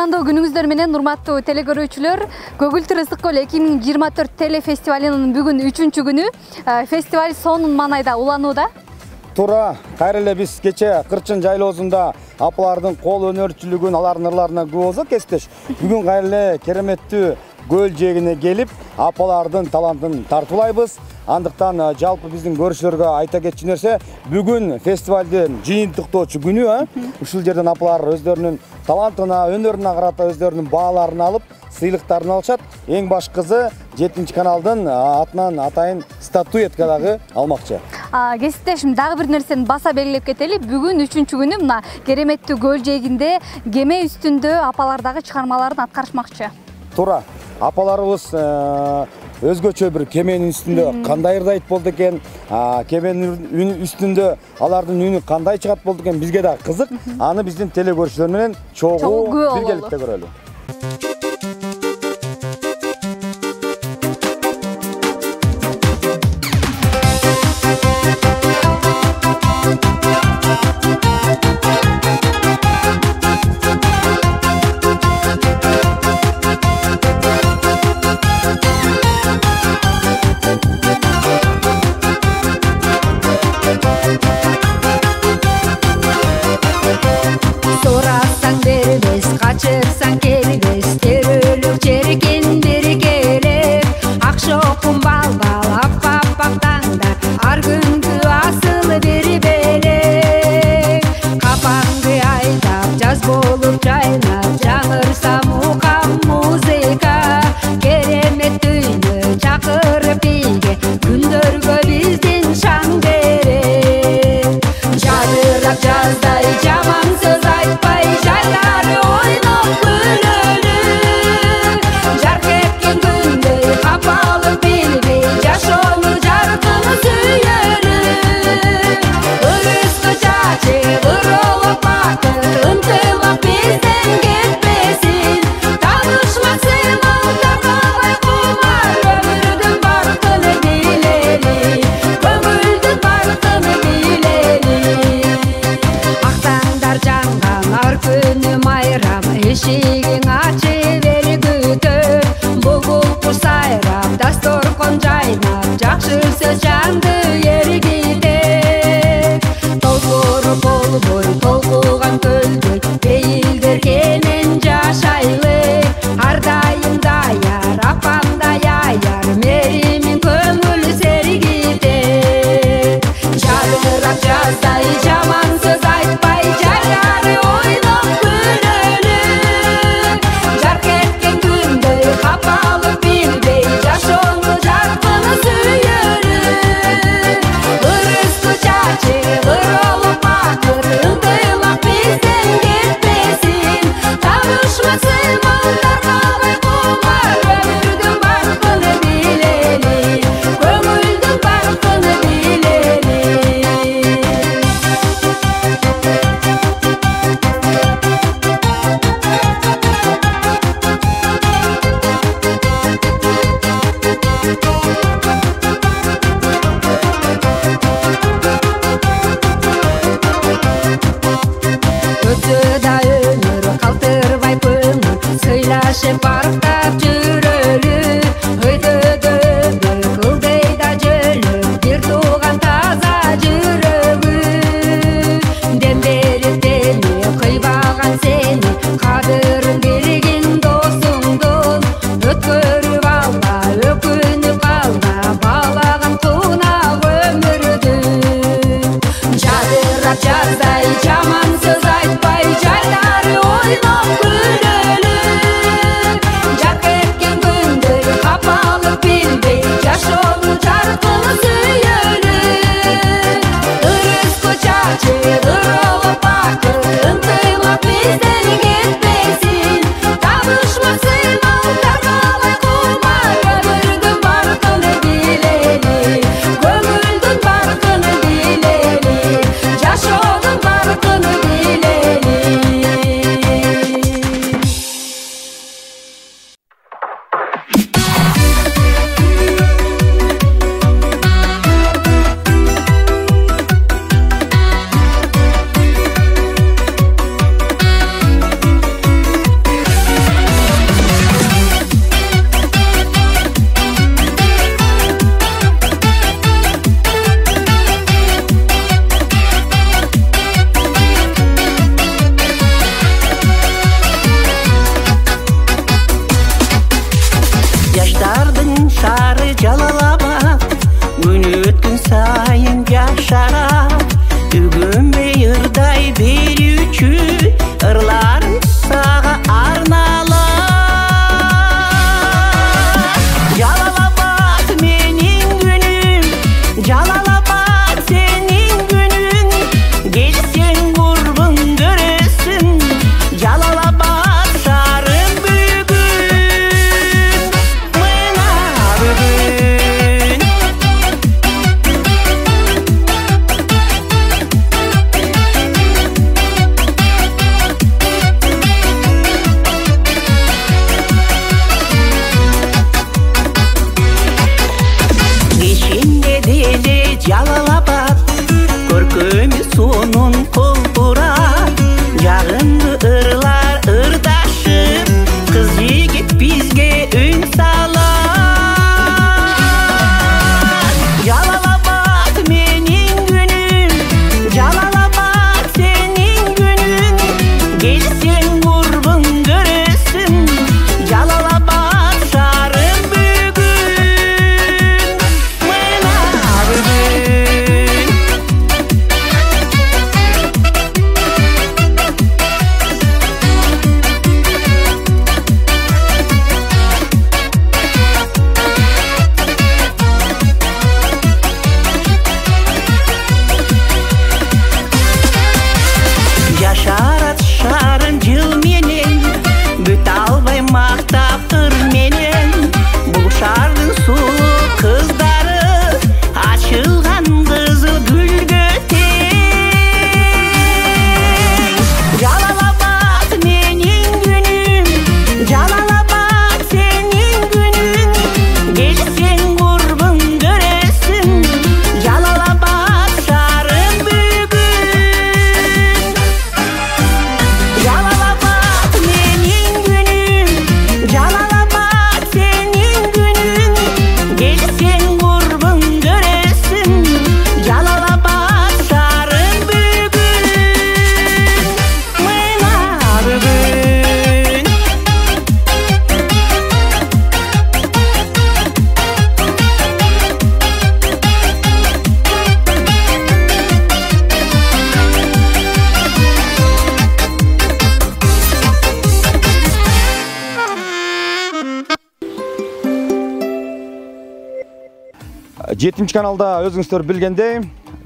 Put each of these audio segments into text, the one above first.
Кутмандуу күнүңүздөр менен урматтуу телекөрүүчүлөр. Көгүлтүр ысык көл 2024 телефестивалынын бүгүн 3-күнү фестиваль сонун маанайда уланууда. Туура, кайра эле биз кече Кырчын жайлоосунда апалардын кол өнөрчүлүгүн, алардын ырларына күбө болсок кесиптеш. Бүгүн кайра эле кереметтүү көл жээгине келип, апалардын талантын тартуулайбыз. Андыктан жалпы биздин көрүүчүлөргө айта кетчү нерсе, бүгүн фестивалдын жыйынтыктоочу күнү. Ушул жерден апалар өздөрүнүн талантына, өнөрүнө карата өздөрүнүн бааларын алып, сыйлыктарын алышат. Эң башкысы 7 каналдын атынан атайын статуэтка дагы алмакчы. Кесиптешим, дагы бир нерсени баса белгилеп кетели. Бүгүн 3-күнү мына кереметтүү көл жээгинде кеме үстүндө апалар дагы чыгармаларын аткарышмакчы. Туура, апаларыбыз өзгөчө бир кеменин үстүндө кандай ырдайт болду экен, кеменин үстүндө алардын үнү кандай чыгат болду экен, бизге да кызык. Аны биздин телекөрүүчүлөр менен чогуу биргеликте көрөлү. Kaçırsan kelbes, terölük çerikin biri kelep. Akşokun bal bal, apapaptanda, argünkü asılı biri belek. Kapandı aytap, caz bolup çaynap, çağırsa mukam muzika. Keremet düğünü çakırıp bige, gündörgö bizdin şan gerek. Çadırap cazday, çaman söz aytpay, şarkları oynap gülölü. Jark etken gündey, kapalı bilbey, jaşonu jarkını süyörü. Irıskı çaçı, ırılıp bakır, ıntılap bizden ketmesin. Tanışmak sığmıl, takılay kumar, ömürdün barkını bilelim. Ömürdün barkını bilelim. Ақтаңдар жанған ар күнүм айрам, эшигиң ачы бери күтөм. Бугул куш сайрап, дасторкон жайнап, жакшы сөз жанды эргитеп. Толкуруп болбой, толкуган көлдөй, бейилдер кенен жашайлы. Ар дайым даяр, апам даяр, меримин көңүл сергитеп. Жадырап жаздай, жаман сөз айтпай, жайлары ойнап күлөлү. Жарк эткен күндөй, капалып билбей, жашоону жаркыны сүйөрү. Gün ötkün sayın yaşarat Tügün beyirday berüçü Irların sağa arnalar Jalalabad menin günüm Jalalabad senin günün Gelsen gurbun göresin Jalalabad şarın bugün Mına bugün Geçinde deli Jalalabad Körkümü sonun kolturar Yağındı ırlar ırdaşıp Kız yigit bizge ün salar Jalalabad menin günüm Jalalabad senin günün Gelsen gurbun göresin Jalalabad şarın bugün Mına bugün Yaşarat şarın jıl menen Büt albay maktap ır menen Бұл şardın sulu kızdары Açılgan kızıl gülgö teң Jalalabad menin günüm Jalalabad senin günün Gelsen gurbun göresin Jalalabad şarın bugün Jalalabad menin günüm Jalalabad senin günün Gelsen gurbun göresin Jalalabad şarın bugün Mına bugün Жетинчи каналда өзүңүздөр билгендей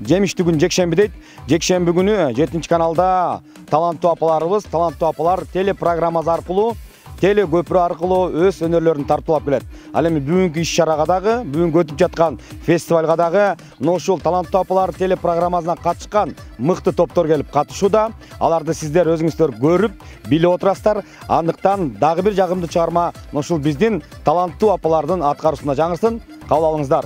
жемиштүү күн жекшемби дейт. Жекшемби күнү 7 каналда таланттуу апалар телепрограммасы аркылуу теле көпүрө аркылуу өз өнөрлөрүн тартуулап келет. Ал эми бүгүнкү иш-чарага дагы, бүгүн өтүп жаткан фестивалга дагы ушул таланттуу апалар телепрограммасына катышкан мыкты топтор келип катышууда. Аларды сиздер өзүңүздөр көрүп, билип отурасыздар. Андыктан дагы бир жагымдуу чыгарма ушул биздин таланттуу апалардын аткаруусунда жаңырсын. Кабыл алыңыздар.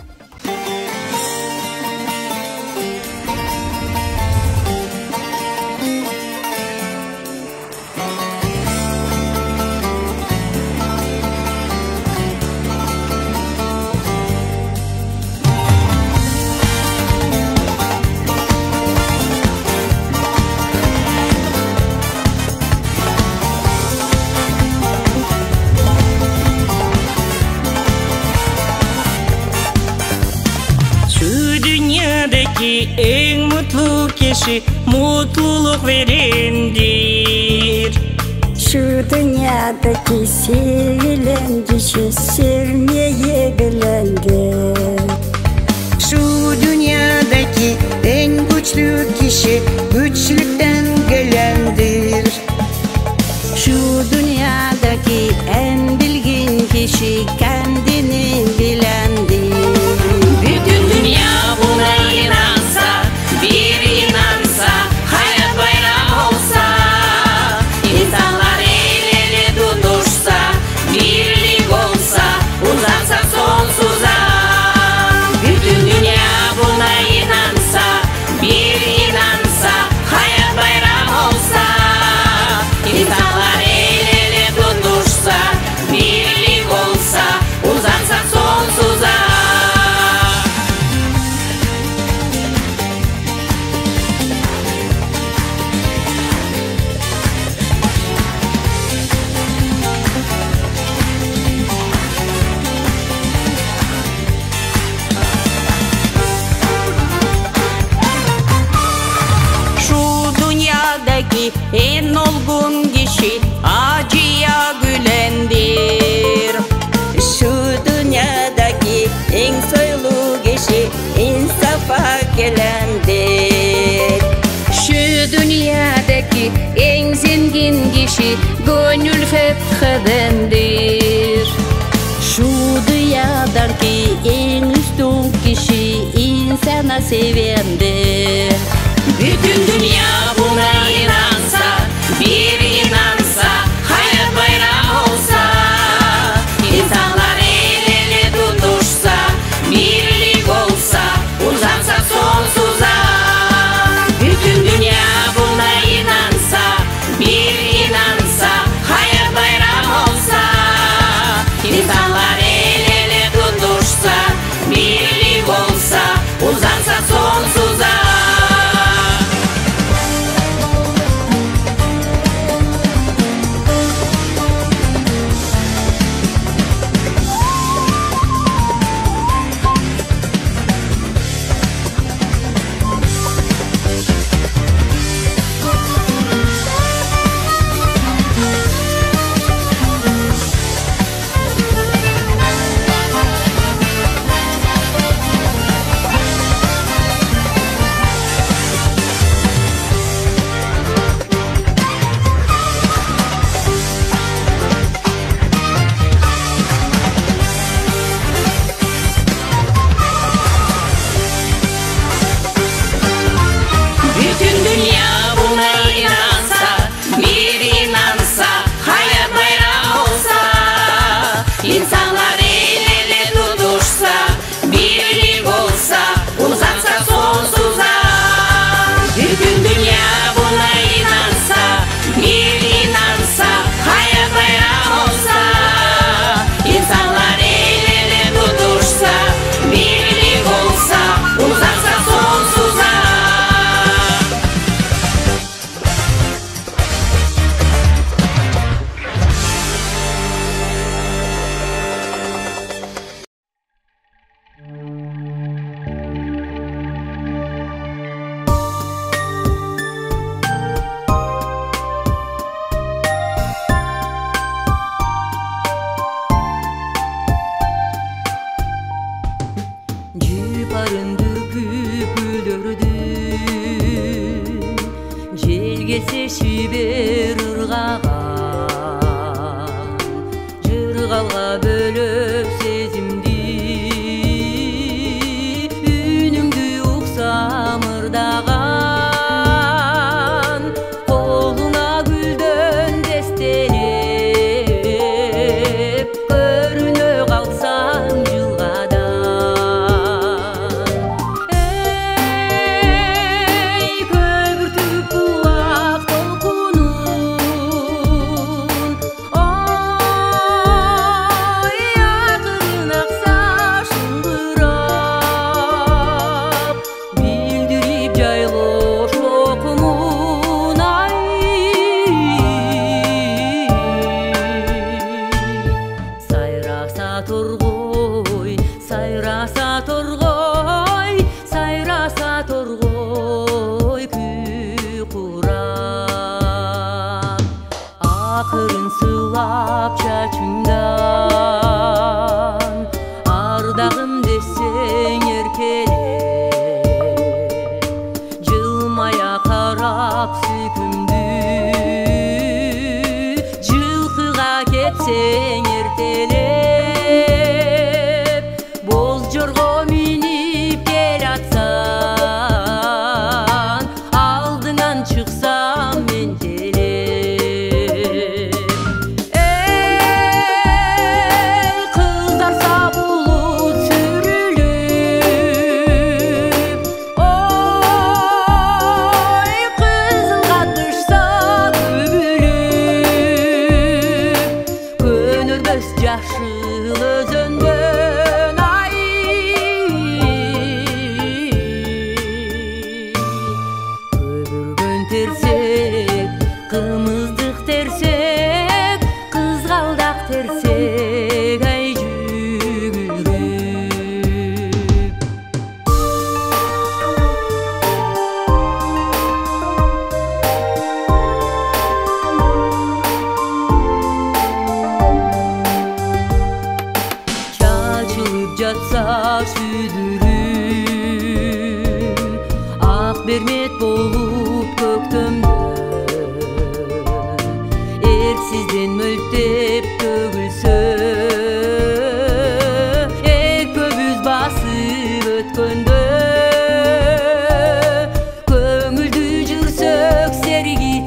En mutlu kişi mutluluk verendir. Şu dünyadaki sevilen kişi sevmeyi bilendir. Şu dünyadaki en güçlü kişi güçlükten gelendir. Şu dünyadaki en bilgin kişi kendini bilendir. Bütün dünya buna inansa, bir inansa, hayat bayram olsa, insanlar el ele tutuşsa, birlik olsa, uzansa sonsuza. Bütün dünya buna inansa, bir inansa. en olgun kişi acıya gülendir. Şu dünyadaki en soylu kişi insafa gelendir. Şu dünyadaki en zengin kişi gönül fethedendir. Şu dünyadaki en üstün kişi insana sevendir. Bütün dünya buna inansa, bir inansa, hayat bayram olsa, insanlar el ele tutuşsa, birlik olsa, uzansa sonsuza. Bütün dünya buna inansa, bir inansa, hayat bayram olsa, insanlar el ele tutuşsa, birlik olsa, uzansa sonsuza. İnsanlar el ele tutuşsa, birlik olsa, uzansa sonsuza. Bütün dünya buna inansa, bir inansa, hayat bayram olsa, insanlar el ele tutuşsa, birlik olsa, uzansa sonsuza. Arındır bülbülördün, jel gelse şiber ırgağan, jırgalga bölüp sezimdi, үнүңдү уксам ырдаган, колуна гүлдөн дестелеп, көрүнө калсаң жылгадан. Көбүртүп булак толкуну керемет болуп көктөмдө эрксизден мөлтеп төгүлсө экөөбүз басып өткөндө көңүлдү жүрсөк серигитип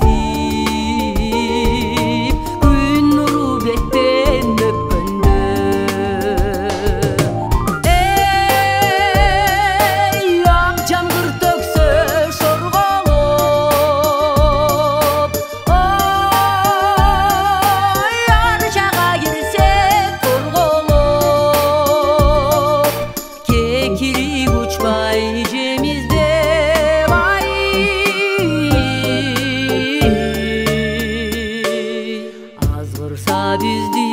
күн нуру беттен өпкөндө ак жамгыр төксө шорголоп арчага кирсек корголоп кекирик учпай жемизде бай азгырса бизди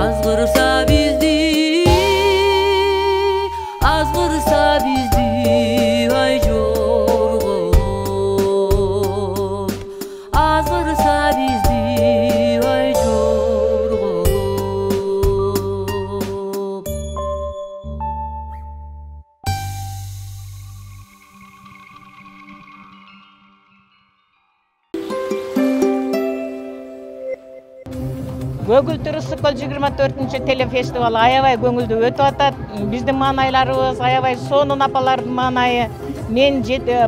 азгырса бизди азгырса бизди ай жорголоп азгырса бизди ай жорголоп Көгүлтүр ысык көл 24 телефестивал аябай көңүлдүү өтүп атат. Биздин маанайларыбыз аябай сонун апалардын маанайы. Мен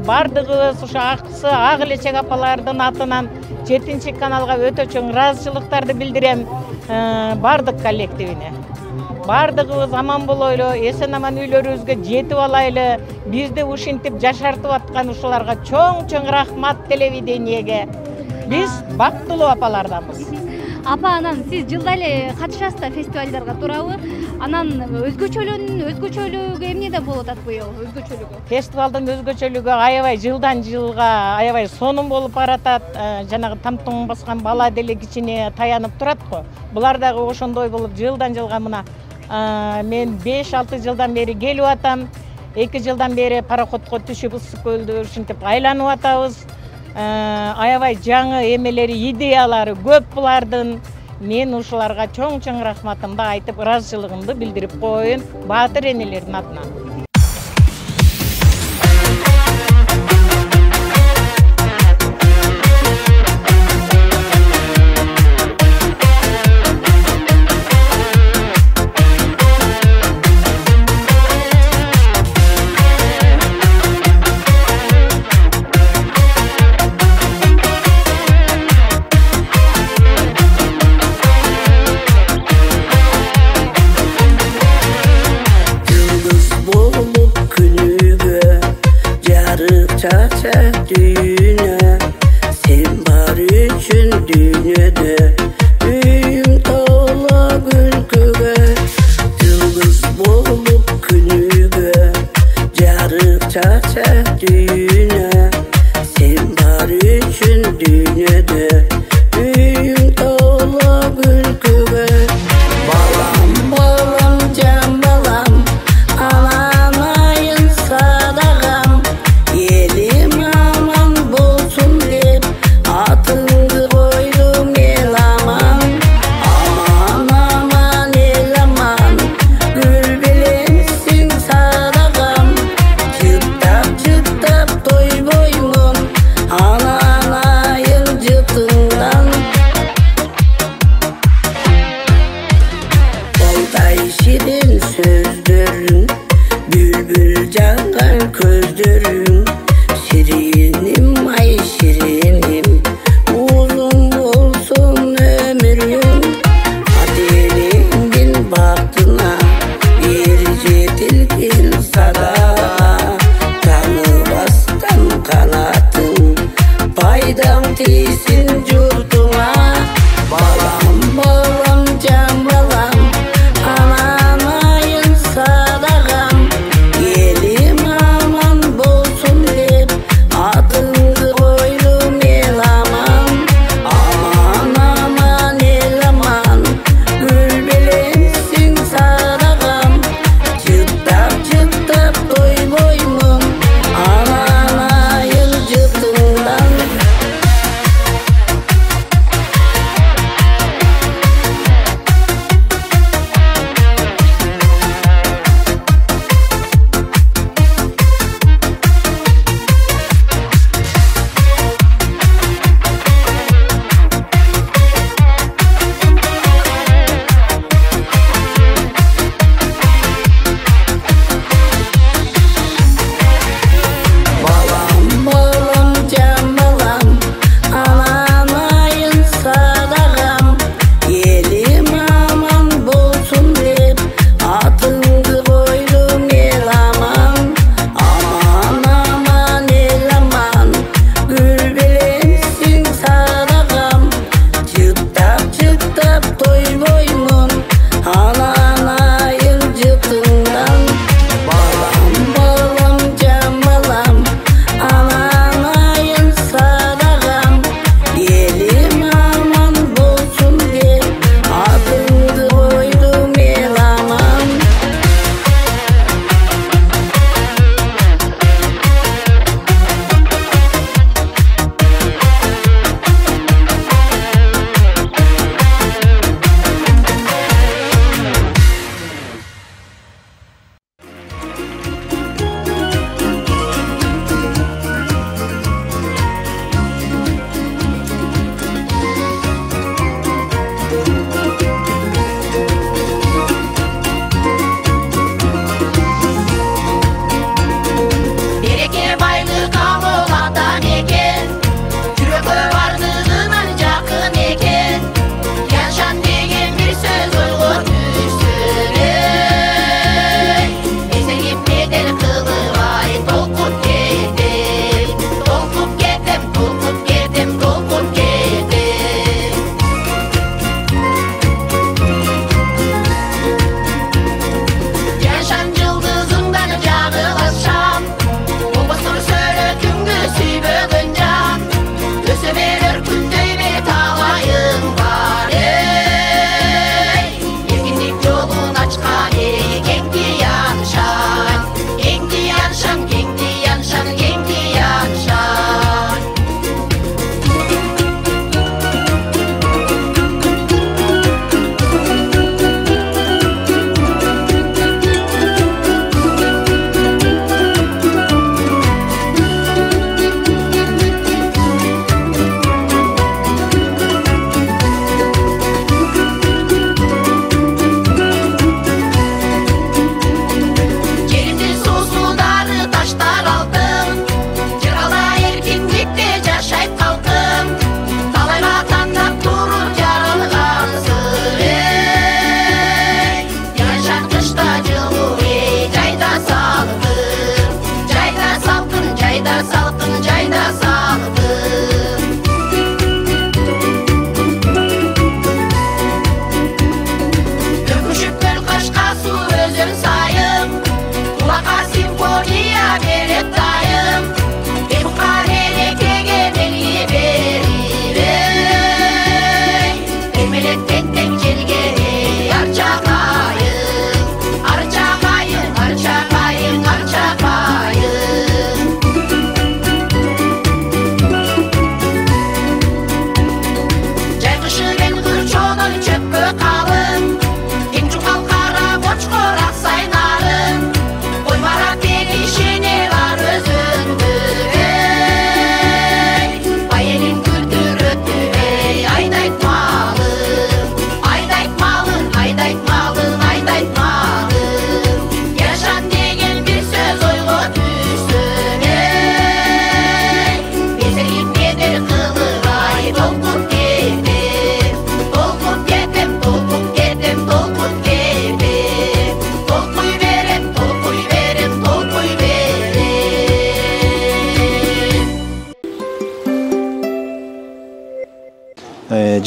бардыгыбыз ушу аксы ак элечек апалардын атынан 7 каналга өтө чоң ыраазычылыктарды билдирем бардык коллективине. Бардыгыбыз аман болойлу, эсен аман үйлөрүбүзгө жетип алайлы. Бизди ушинтип жашартып аткан ушуларга чоң рахмат телевидениеге. Биз бактылуу апаларданбыз. Апа, анан сиз жылда эле катышасыз да фестивалдарга, туурабы? Анан өзгөчөлүгү эмнеде болуп атат быйыл? Өзгөчөлүгү? Фестивалдын өзгөчөлүгү аябай жылдан жылга аябай сонун болуп баратат. Жанагы тамтың баскан бала деле кичине таянып турат го. Булар дагы ошондой болуп жылдан жылга мына мен 5-6 жылдан бери келип атам. 2 жылдан бери пароходко түшүп ысык көлдү ушинтип айланып атабыз. Аябай жаңы эмелери, идеялары көп булардын. Мен ушуларга чоң рахматымды айтып, ыраазычылыгымды билдирип коеюн баатыр энелердин атынан. Düğüne sen var için düğünede düğün tola gülküge yıldız bulup günüge yarık çaça düğüne sen var için düğünede düğün tola gülküge balam balam can balam ananayın sadagam elim aman bolsun dep atыңды koydum el aman aman aman el aman gül bilensin sadagam çıttap toy boymun ananayın jıtından Olday şirin sözlerin bülbül cangan közlerin şirinim ay şirinim uzun olsun ömrüm kaderindin baktına ercetilgin sada tanımazdan kanatın paydam tiysin yurduna balam balam can balam ananayın sadagam elim aman bolsun verip dayım bir mukavelekege beni verirey emeletten tek çelgeri arçakayım arçakayım arçakayım arçakayım Cayqışı ben kırçoğunun çöpkü kalın Gencu kalkara boçkor aksaynarin Koymara pelişini var özündü ey Bayelin güldür öttü ey Aydayt malın Aydayt malın Aydayt malın Aydayt malın Yaşan degen bir söz oygu düşsün ey Bezelip nedir kılık ay Dolkup getim Dolkup getim Dolkup getim Dolkup getim Dolkuy verem Dolkuy verem Dolkuy verem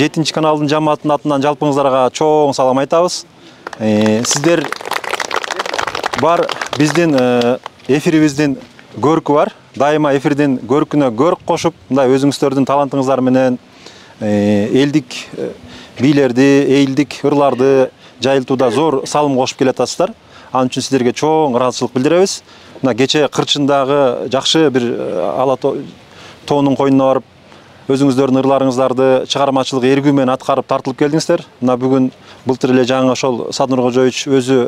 7 каналдын жамаатынын атынан жалпыңыздарга чоң салам айтабыз. Сиздер бар биздин эфирибиздин көркү бар. Дайыма эфирдин көркүнө көрк кошуп, мындай өзүңүздөрдүн талантыңыздар менен элдик бийлерди, элдик ырларды жайылтууда зор салым кошуп келатасыздар. Анын үчүн сиздерге чоң ыраазычылык билдиребиз. Мына кече Кырчындагы жакшы бир ала тоонун койнуна барып өзүңүздөрдүн ырларыңыздарды чыгармачылык эргүү менен аткарып тартылып келдиңиздер. Мына бүгүн былтыр эле жаңы ошол Саднур Кожоевич өзү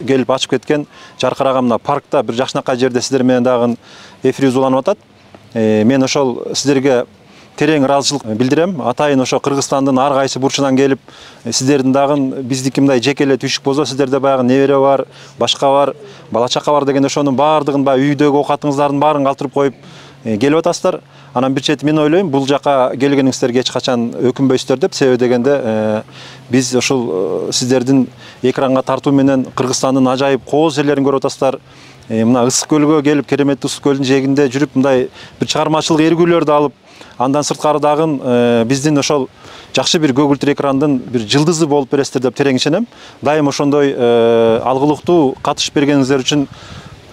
келип ачып кеткен жаркыраган мына паркта бир жакшынакай жерде сиздер менен дагы эфирибиз уланып атат. Мен ошол сиздерге терең ыраазычылык билдирем. Атайын ошо Кыргызстандын ар кайсы бурчунан келип сиздердин дагы биздики мындай жеке эле түйшүк болсо сиздерде баягы небере бар, башка бар, бала чака бар деген ошонун баардыгын баягы үйдөгү оокатыңыздардын баарын калтырып коюп келип атасыздар. Анан бир чети мен ойлойм, бул жака келгениңиздерге эч качан өкүнбөйсүздөр деп. Себеби дегенде биз ошол сиздердин экранга тартуу менен Кыргызстандын ажайып кооз жерлерин көрүп атасыздар. Мына Ысык көлгө келип, керемет Ысык көлдүн жээгинде жүрүп мындай бир чыгармачылык эргүүлөрдү алып, андан сырткары дагы биздин ошол жакшы бир көгүлтүр экрандын бир жылдызы болуп бересиздер деп терең ишенем. Дайым ошондой алгылыктуу катышып бергениңиздер үчүн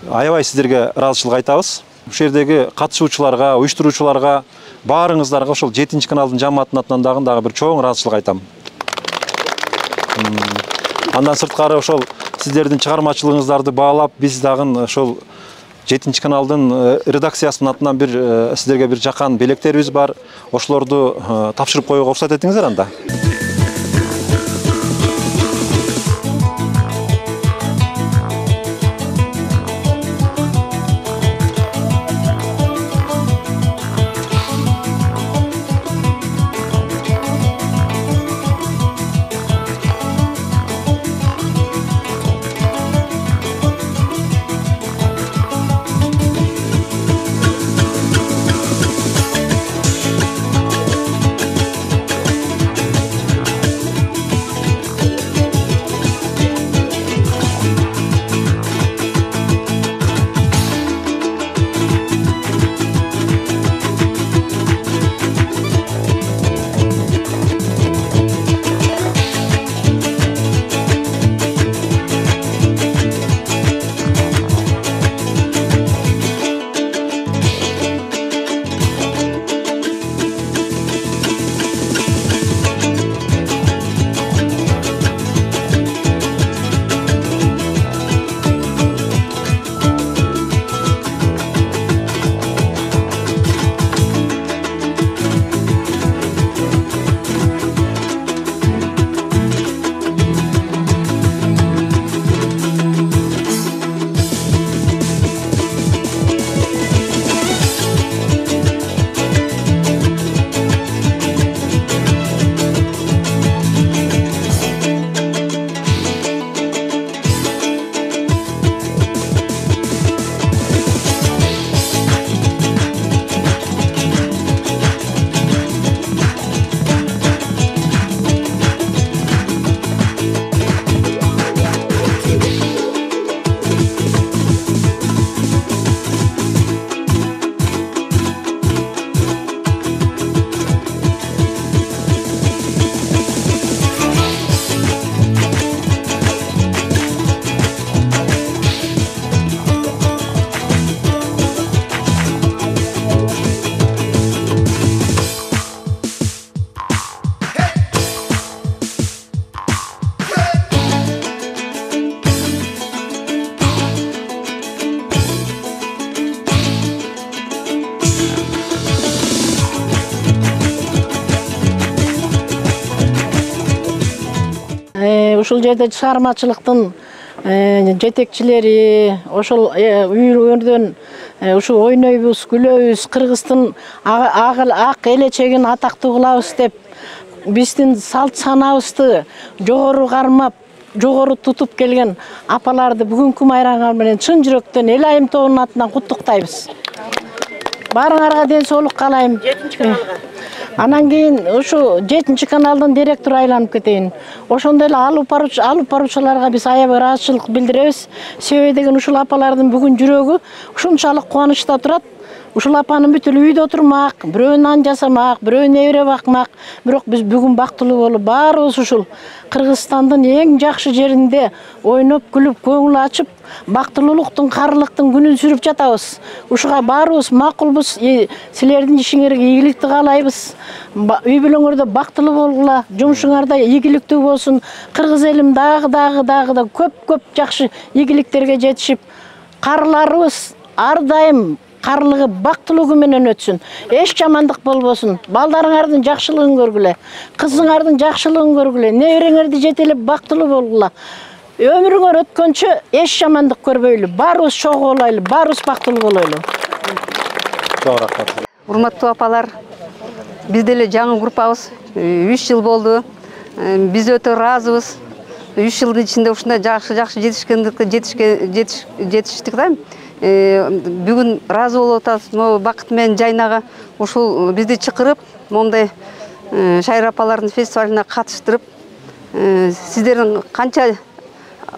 аябай сиздерге ыраазычылык айтабыз. Ушул жердеги катышуучуларга, уюштуруучуларга, баарыңыздарга ошол 7 каналдын жамаатынын атынан дагы бир чоң ыраазычылык айтам. Андан сырткары ошол сиздердин чыгармачылыгыңыздарды баалап, биз дагы ошол 7 каналдын редакциясынын атынан бир сиздерге бир жакан белектерибиз бар. Ошолорду тапшырып коюуга уруксат этиңиздер анда. ушул жерде чыгармачылыктын жетекчилери, ошол үйрөндөн ушу ойнойбуз, күлөбүз, Кыргыздын ак келечегин атактуу кылабыз деп биздин салт санабызды жогору кармап, жогору тутуп келген апаларды бүгүнкү майрамга менен чын жүрөктөн эл айым тобунун атынан куттуктайбыз. Баарыңарга ден соолук каалайм. 7 каналга. Анан кийин ушу 7 каналдын директору айланып кетейин. Ошондой эле алып баруучуларга биз аябай ыраазычылык билдиребиз. Себеби деген ушул апалардын бүгүн жүрөгү ушунчалык кубанычта турат. Ушул апанын бүт эле үйдө отурмак, бирөө нан жасамак, бирөө небере бакмак. Бирок биз бүгүн бактылуу болуп, баарыбыз ушул Кыргызстандын эң жакшы жеринде ойноп, күлүп, көңүл ачып, бактылуулуктун, карылыктын күнүн сүрүп жатабыз. Ушуга баарыбыз макулбуз. Силердин ишиңерге ийгиликти каалайбыз. Үй бүлөңөрдө бактылуу болгула, жумушуңарда ийгиликтүү болсун. Кыргыз элим дагы да көп жакшы ийгиликтерге жетишип, карыларыбыз ар дайым карлыгы бактылуу менен өтсүн. Эч жамандык болбосун. Балдарыңардын жакшылыгын көргүлө. Кызыңардын жакшылыгын көргүлө. Небереңерди жетелеп бактылуу болгула. Өмүрүңөр өткөнчө эч жамандык көрбөйлү. Баарыбыз чогуу болойлу, баарыбыз бактылуу болойлу. Урматтуу апалар, биз деле жаңы группабыз 3 жыл болду. Биз өтө ыраазыбыз. 3 жылдын ичинде ушундай жакшы жетиштик да. Бүгүн ыраазы болуп атабыз. Могу бакыт менен жайнага ушул бизди чакырып, мондай шайыр апалардын фестивалына катыштырып, сиздердин канча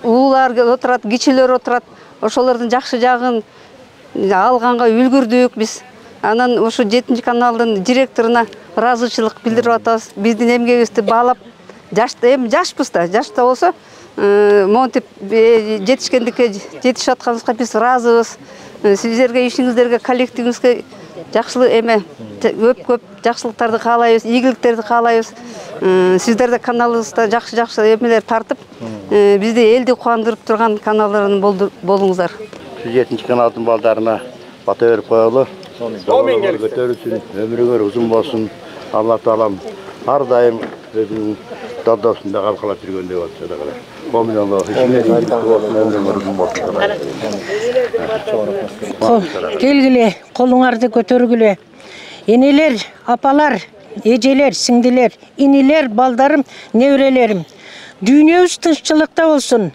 улуулар отурат, кичилер отурат, ошолордун жакшы жагын алганга үлгүрдүк биз. Анан ушу 7 каналдын директоруна ыраазычылык билдирип атабыз. Биздин эмгегибизди баалап, жашпыз да, жашта болсо монтип жетишкендикке жетишип атканыбызга биз ыраазыбыз. Сиздерге, ишиңиздерге, коллективибизге жакшылык көп жакшылыктарды каалайбыз, ийгиликтерди каалайбыз. Сиздерде каналыбызда жакшы эмелер тартып, бизди элди кубандырып турган каналдардан болуңуздар. 7 каналдын балдарына бата берип коелу. Көтөрүлсүн, өмүрүңөр узун болсун. Алла таалам ар дайым өзүнүн дадасында калкалап жүргөндөй болсун. Келгиле, колуңарды көтөргүлө. Энелер, апалар, эжелер, сиңдилер, инилер, балдарым, неберелерим. Дүйнөбүз тынччылыкта болсун.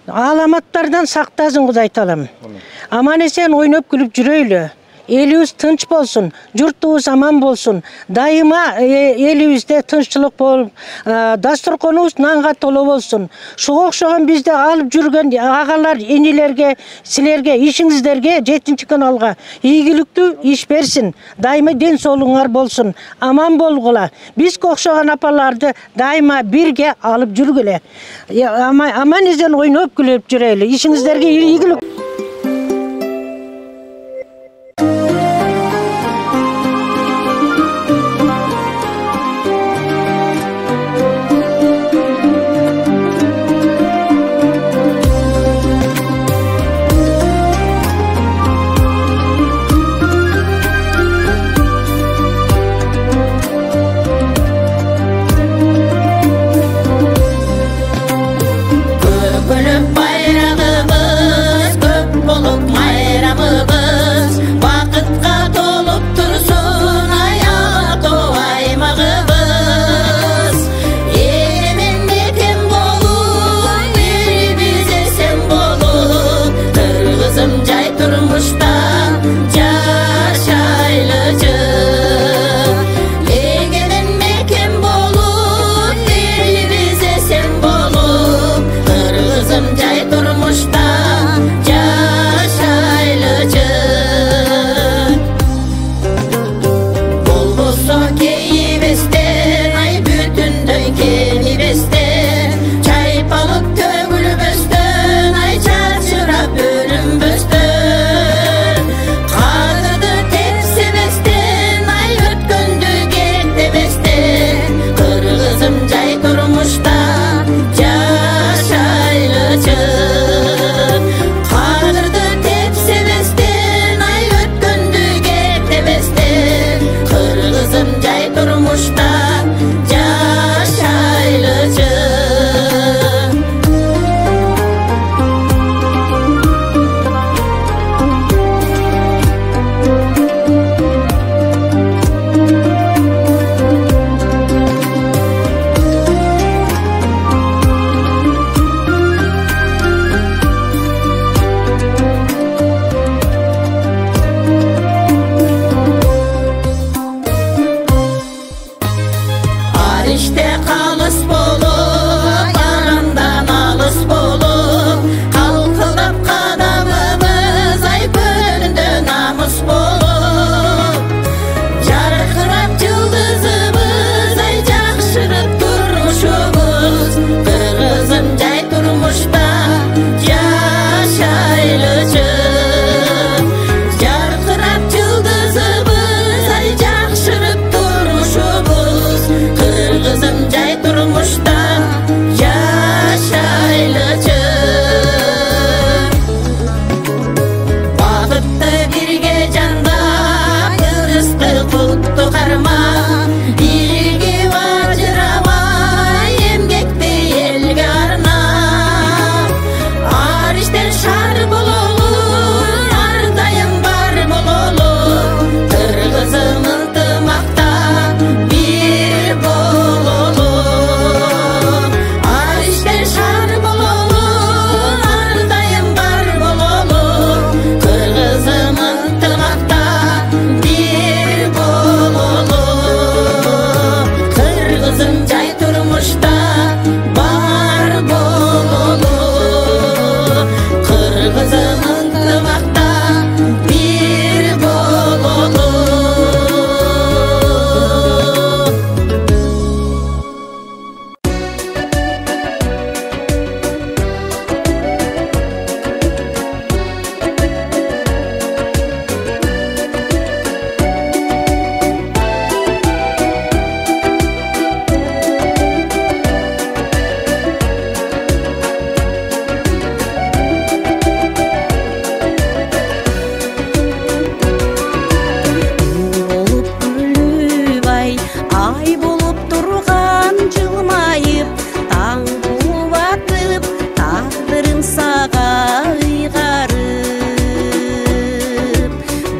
Аламаттардан сактасын Кудай таалам. Аман эсен ойноп күлүп жүрөйлү. Элибиз тынч болсун, журтубуз аман болсун. Дайыма элибизде тынччылык болуп, дасторконубуз нанга толо болсун. Шуга окшогон бизде алып жүргөн агалар, инилерге, силерге, ишиңиздерге 7 каналга ийгиликтүү иш берсин. Дайыма ден соолугуңар болсун. Аман болгула. Бизге окшогон апаларды дайыма бирге алып жүргүлө. Аман эсен ойноп күлүп жүрөйлү. Ишиңиздерге ийгилик. Bayrağımız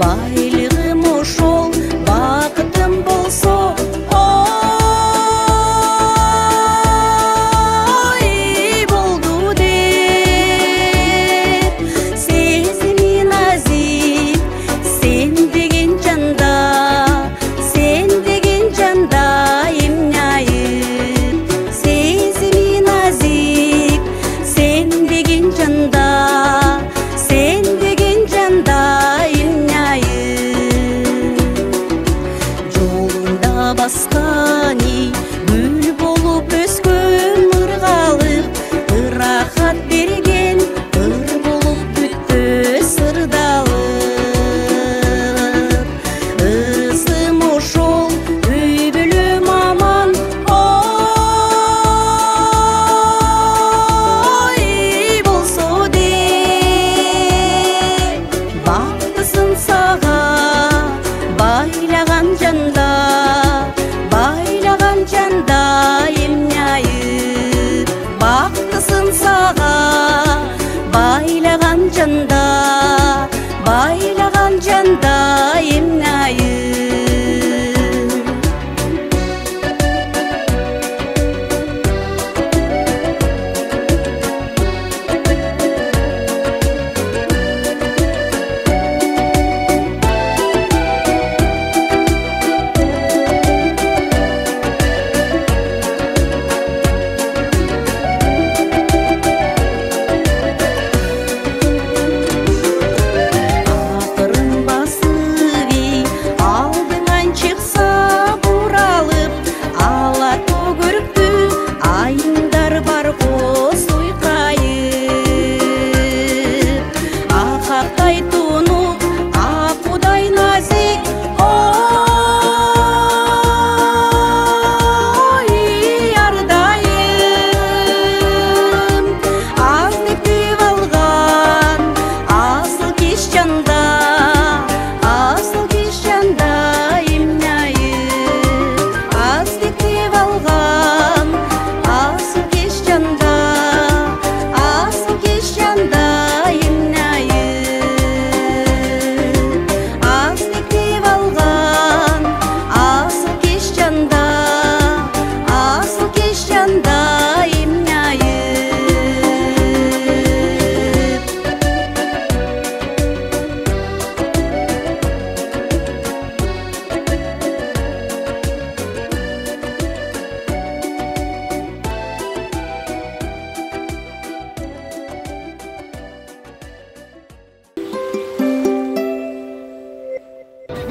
байлығым ошол бақытым болсо ой болду деп сезими назик сен деген жанда эмняйым сезими назик сен деген жанда жолунда басканы гүл болуп өскөн ыргалып ырахат берген ыр болуп бүтпөс ырдалып ысым ошол үй бүлөм аман ой болсо деп бактысын сага байлаган жанда эмняйып бактысын сага байлаган жанда эмняйып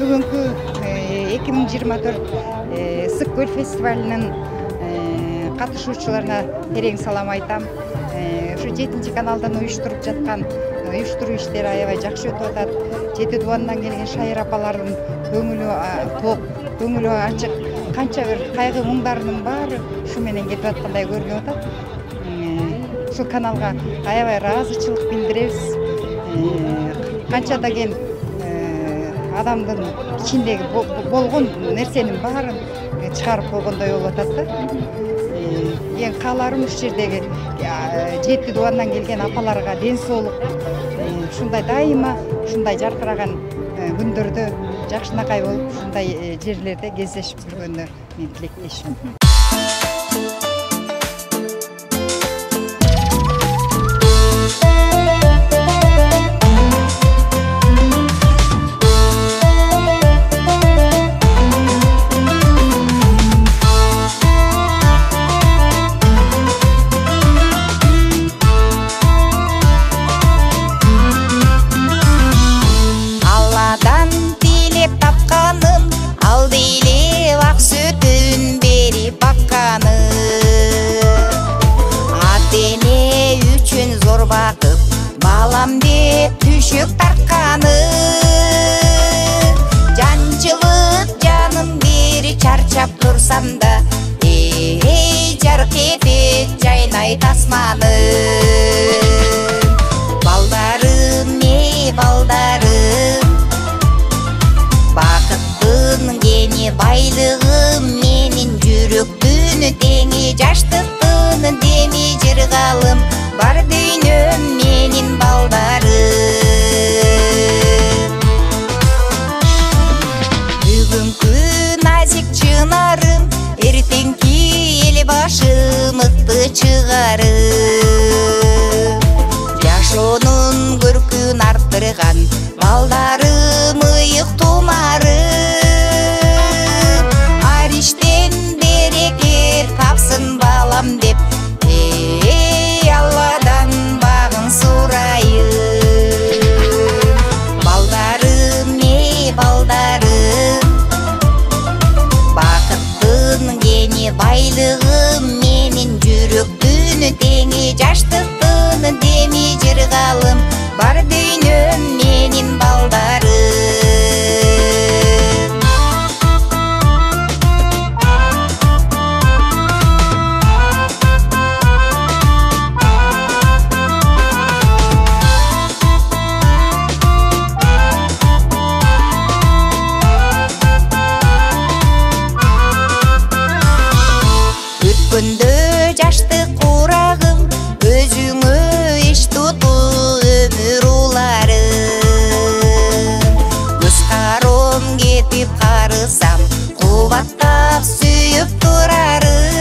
Бүгүнкү 2024 Ысык көл фестивалынын катышуучуларына терең салам айтам. Ушу 7 каналдан уюштуруп жаткан уюштуруу иштери аябай жакшы өтүп атат. Жети дубандан келген Шайыр апалардын көңүлү ток, көңүлү ачык, канча бир кайгы муңдарынын баары ушу менен кетип аткандай көрүнүп атат. Ушул каналга аябай ыраазычылык билдиребиз. Канча деген адамдын ичиндеги болгон нерсенин баарын чыгарып койгондой болуп атат да. Эң кааларым ушул жердеги 7 дубандан келген апаларга ден соолук, ушундай дайыма ушундай жаркыраган күндөрдө жакшынакай болуп ушундай жерлерде кездешип жүргөнүнө мен тилектешмин. Балам деп түшүк тартканы жанчылык жаным бери чарчап турсам да жарык этет жайнай тасманы балдарым балдарым бакыттын кени байлыгым менин жүрөктүн теңи жаштыктын деми жыргалым бар дүйнөм менин балдарым бүгүнкү назик чынарым эртеңки эл башы мыкты чыгарым жашоонун көркүн арттырган балдарым ыйык тумарым ар иштен береке тапсын балам деп Алладан багын сурайым балдарым балдарым бакыттын кени байлыгым менин жүрөктүн теңи жаштыктын деми жыргалым бар дүйнөм менин балдарым өткөндө жаштык курагым өзүңө иш туту өмүр уларым көз каром кетип карысам кубаттап сүйүп турарым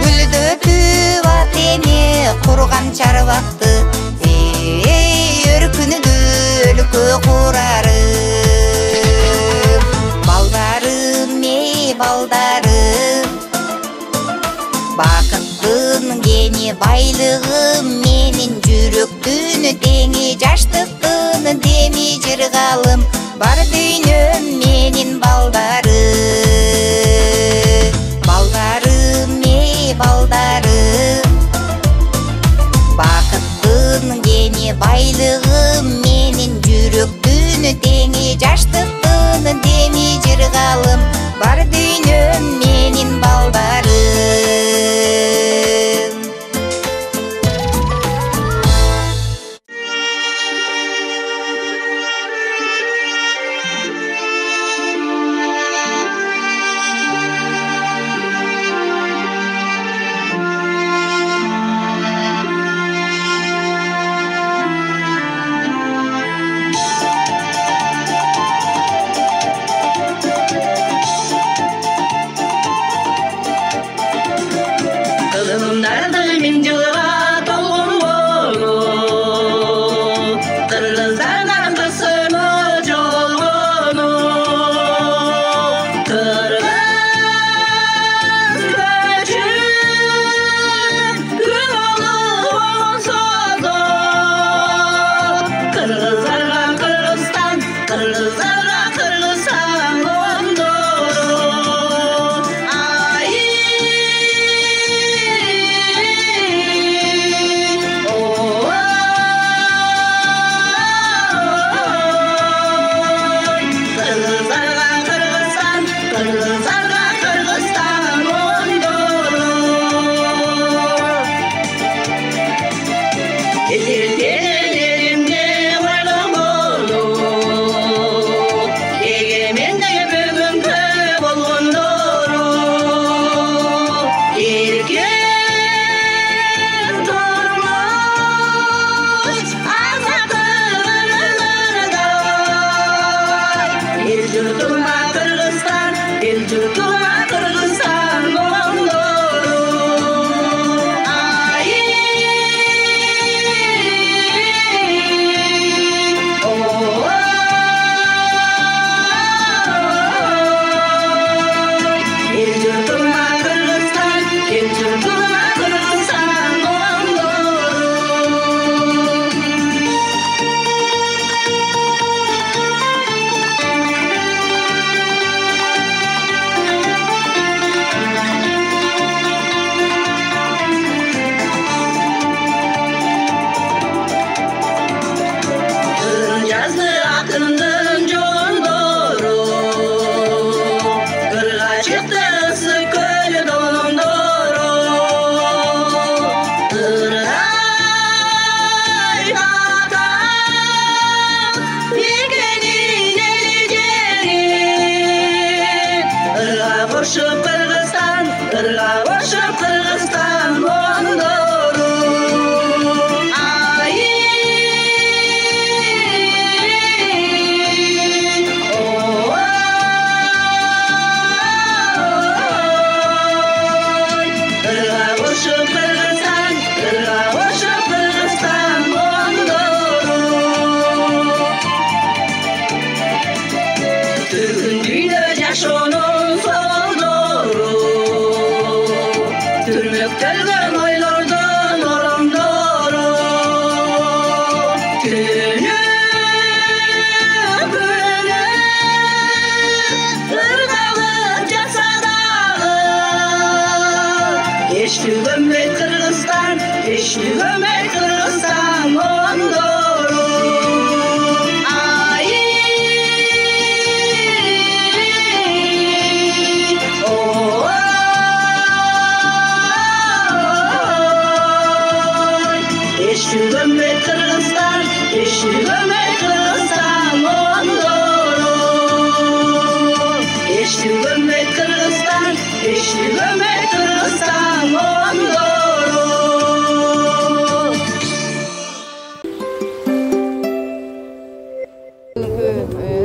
гүлдөтүп ат эми курган чарбакты өркүнүдө өлкө курарым балдарым балдарым бакыттын кени байлыгым менин жүрөктүн теңи жаштыктын деми жыргалым бар дүйнөм менин балдарым балдарым балдарым бакыттын кени байлыгым менин жүрөктүн теңи жаштыктын деми жыргалым бар дүйнөм менин балдарым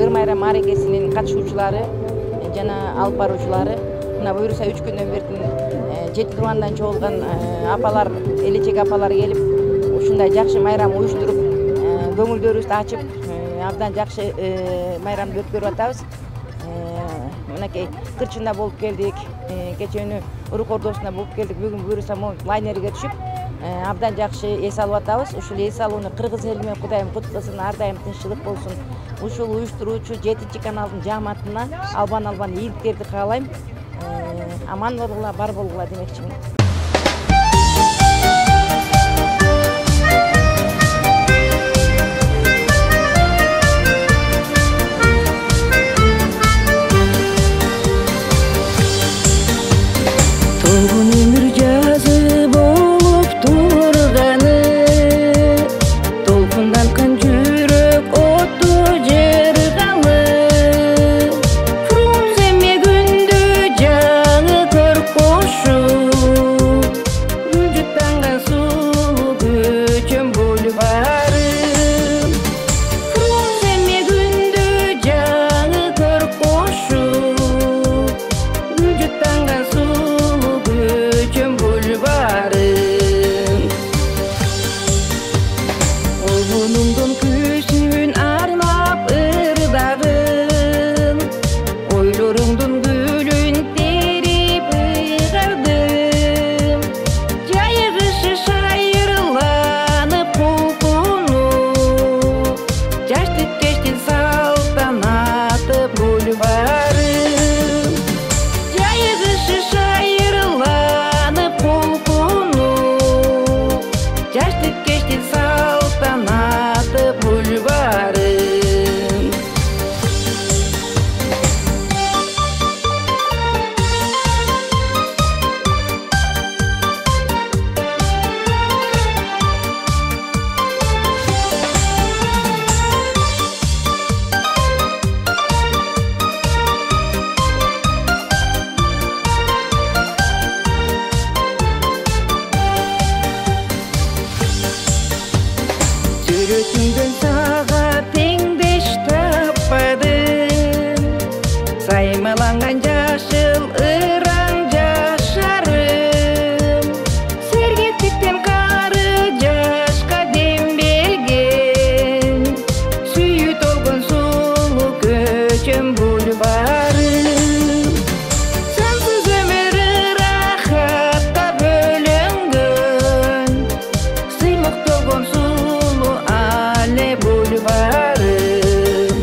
ыр майрам аракесинин катышуучулары жана алып баруучулары мына буюрса 3 күндөн бери Жети Дубандан чогулган апалар, элечек апалар келип, ушундай жакшы майрам уюштуруп, көңүлдөрүбүздү ачып, абдан жакшы майрамды өткөрүп атабыз. Мынакей Кырчында болуп келдик, кечөөнү Урук Ордосунда болуп келдик. Бүгүн буюрса лайнерге түшүп, абдан жакшы эс алып атабыз. Ушул эс алууну кыргыз эли менен Кудайым куткасын, ар дайым тынччылык болсун. Ушул уюштуруучу 7 каналдын жааматына албан ийгиликтерди каалайм. Аман болгула, бар болгула демекчимин. Толгун өмүр жазы болуп турганы, толкунданткан жүрөк отту жыргалы. Фрунзе күндү жаңы көр кошу, жуттанган сулуу көчөм бульварым. Фрунзе күндү жаңы көр кошу, жуттанган сулуу көчөм бульварым. Олгунумдун күсүн арлап ырдагым, ойлоруңдун гүлүн терип ыйгардым. Жайыгышы шайырланып кулкунуп, жаш титкештин салтанаты бульварым. Жайыгышы шайырланып кулкунуп, жаш титкештин салтанаты бульварым. Жүрөтүмдөн сага теңдеш таппадым, саймаланган жашыл ыран жашарым. Сергектиктен кары жашка дем берген, сүйүү толгон сулуу көчөм бульварым. Сансыз өмүр рахатка бөлөнгөн, сыйлык толгон сулуу але бульварым.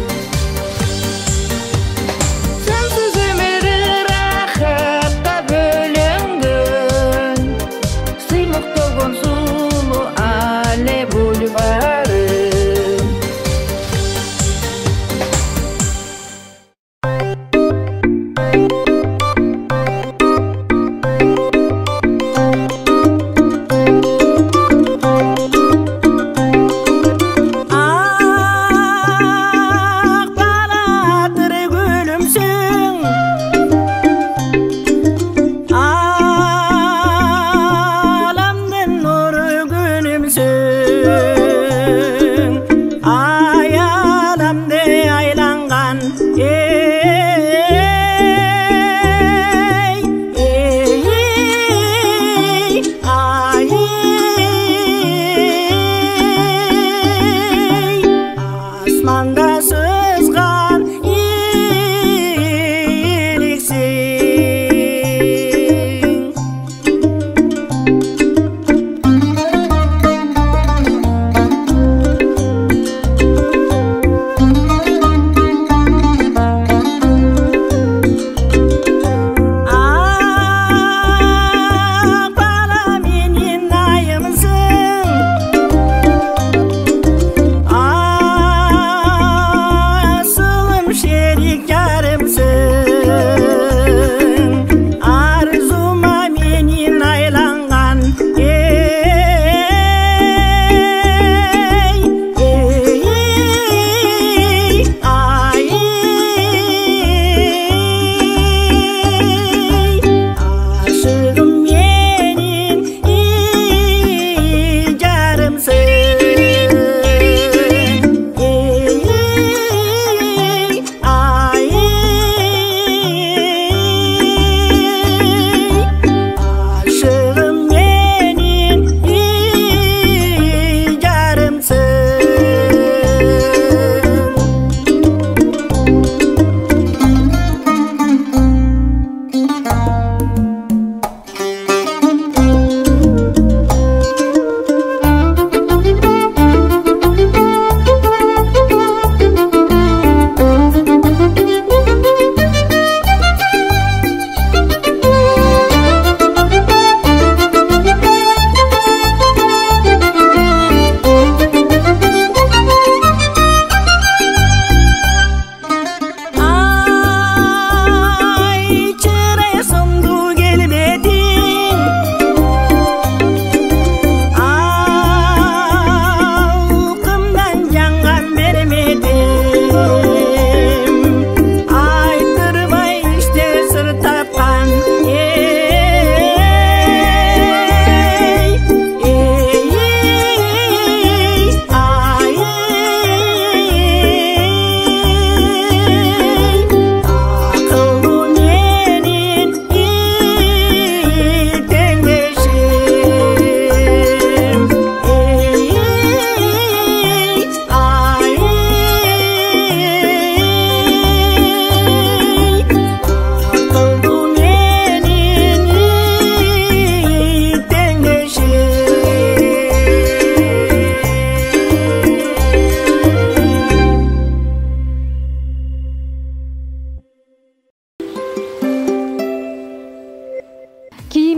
Сансыз өмүр рахатка бөлөнгөн, сыйлык толгон сулуу але бульварым. Ак балатыр гүлүмсүң, аламдын нуру күнүмсүң. Аяламды айланган, асманда сызган ийгиликсиң. Ак бала менин айымсың,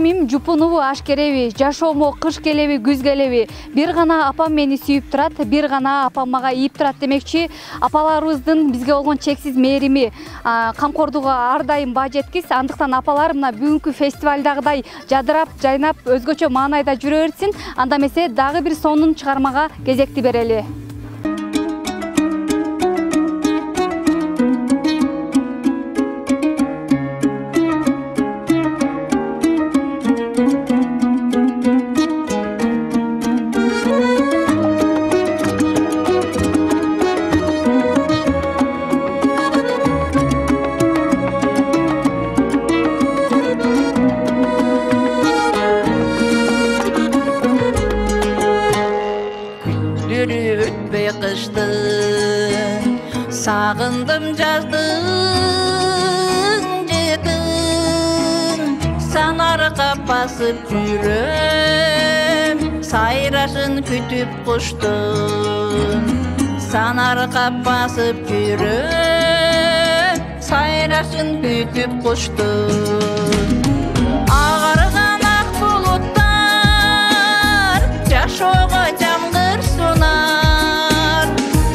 Эшемим жупунубу аш кереби, жашоомо кыш келеби, күз келеби. Бир гана апам мени сүйүп турат, бир гана апам мага ийип турат демекчи, апаларыбыздын бизге болгон чексиз мээрими, камкордугу ар дайым баа жеткис. Андыктан апалар мына бүгүнкү фестивалдагыдай жадырап, жайнап, өзгөчө маанайда жүрө берсин. Анда эмесе дагы бир сонун чыгармага кезекти берели. Sağındım jazdың жетін Санарқа басып жүрем Сайрашын күтіп құштым Санарқа басып жүрем Сайрашын күтіп құштым Ағарған ақ бұлыттар Жашоға жамғыр сонар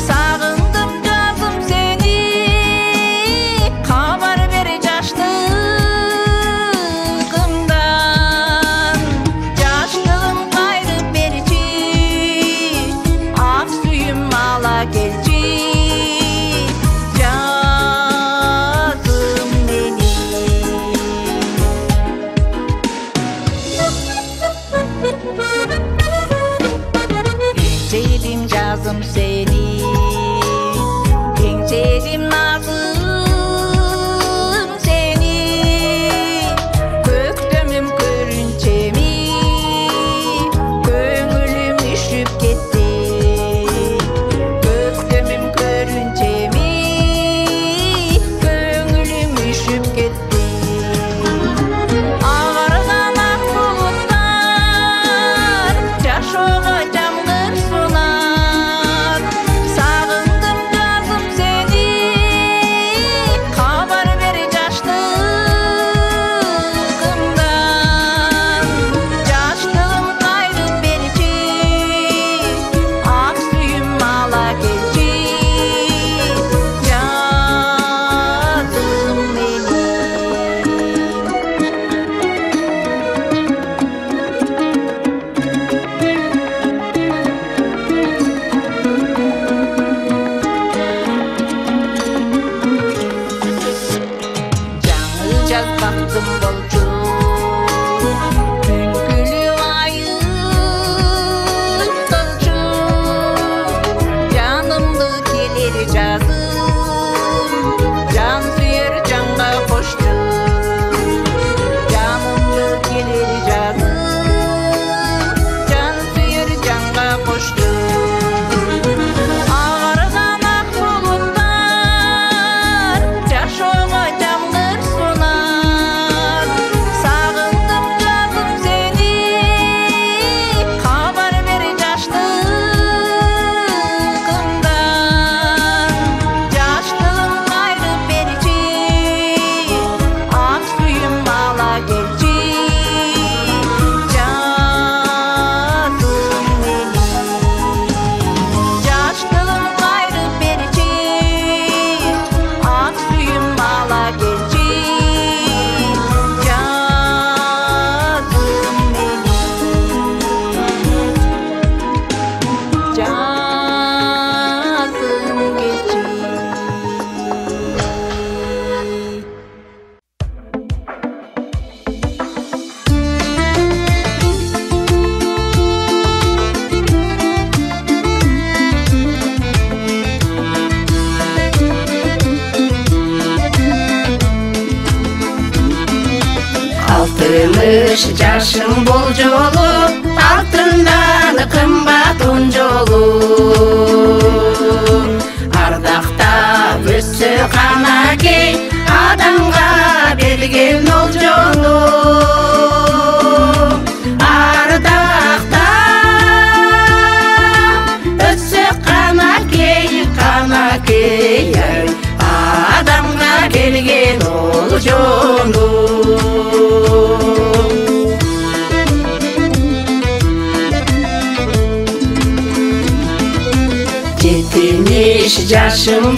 Сағындым жазым сені Хабар бер жаштығымдан Жаштығым қайрып берчи Ақ сүйім ала келчи Жазым мені Еңсейдім жазым сені Еңсейдім назым сені Көктөмім көрінчеми Көңілім үшіп кетті Көктөмім көрінчеми Көңілім үшіп кетті Ағарған ақ бұлыттар Жашоға жамғыр сонар Сағындым жазым сені Хабар бер жаштығымдан Жаштығым қайрып берчи Ақ сүйім ала келчи Жазым мені Жаңы жаз бақтым болчу Күлкілі айын қылчу Жанымды келер жазым Жан сүйер жанға қошты Жанымды келер жазым Жан сүйер жанға қошты Ағарған ақ бұлыттар Жашоға жамғыр сонар Сағындым жазым сені Хабар бер жаштығымдан Жаштығым қайрып берчи Ақ сүйім ала келчи Жазым мені Жаштығым қайрып берчи Ақ сүйім ала келчи Жазым мені Жазым келчи Алтымыш жашым бол жолу Алтындан кымбат он жолу Ардактап өссө канакей Адамга берген ол жолу Ардактап өссө канакей Адамга келген ол жолу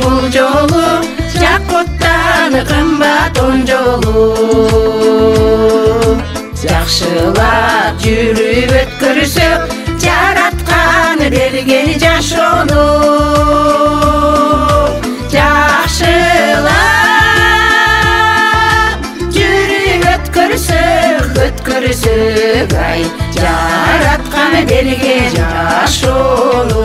бул жолу жакуттан кымбат 10 жолу жакшылап жүрүп өткөрсөк жараткан берген жашоону жакшылап жүрүп өткөрсөк ай жараткан берген жашоону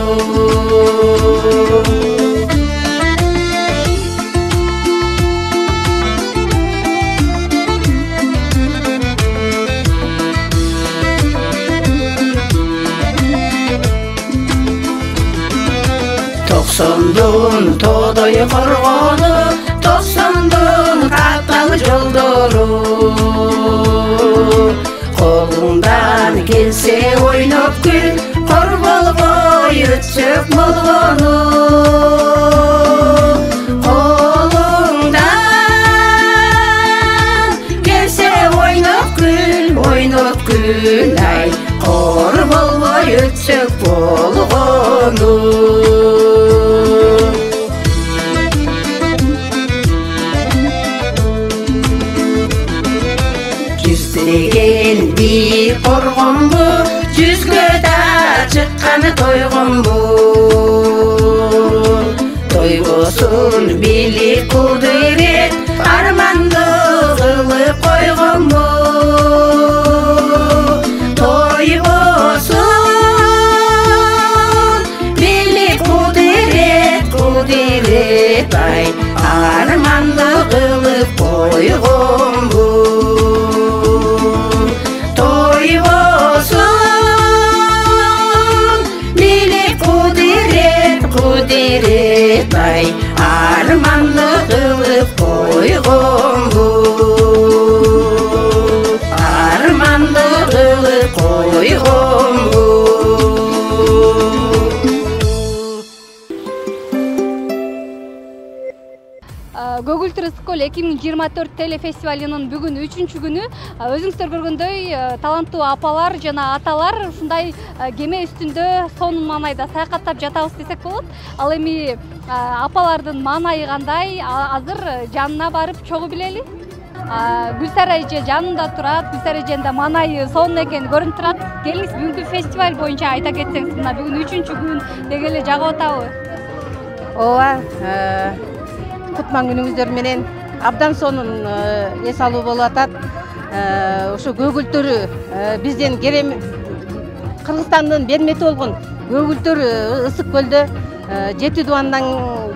Тоқсондун тоодой коргону токсондун каттал жолдору колуңдан келсе ойноп күл кор болбой өтсөк болгону колуңдан келсе ойноп күл ай кор болбой өтсөк болгону деген бир коргонбу жүзгө да чыккан тойгонбу тойгосун бийлик кудурет арманды кылып койгонбу тойгосун бийлик кудурет ай арманды кылып койгонбу кудурет ай арманды кылып койгонбу арманды кылып койгонбу Көгүлтүр ысык көл 2024 телефестивалынын бүгүн 3-күнү өзүңүздөр көргөндөй таланттуу апалар жана аталар ушундай кеме үстүндө сонун маанайда саякаттап жатабыз десек болот. Ал эми апалардын маанайы кандай? Азыр жанына барып чогуу билели. Гүлсара эже жанында турат. Гүлсара эженин да маанайы сонун экени көрүнүп турат. Келиңиз бүгүнкү фестиваль боюнча айта кетсеңиз, мына бүгүн 3-күн деги эле жагып атабы? Ооба, кутман күнүңүздөр менен абдан сонун эс алуу болуп атат. Ошо көгүлтүр бизден Кыргызстандын бермети болгон көгүлтүр ысык көлдө 7 дубандан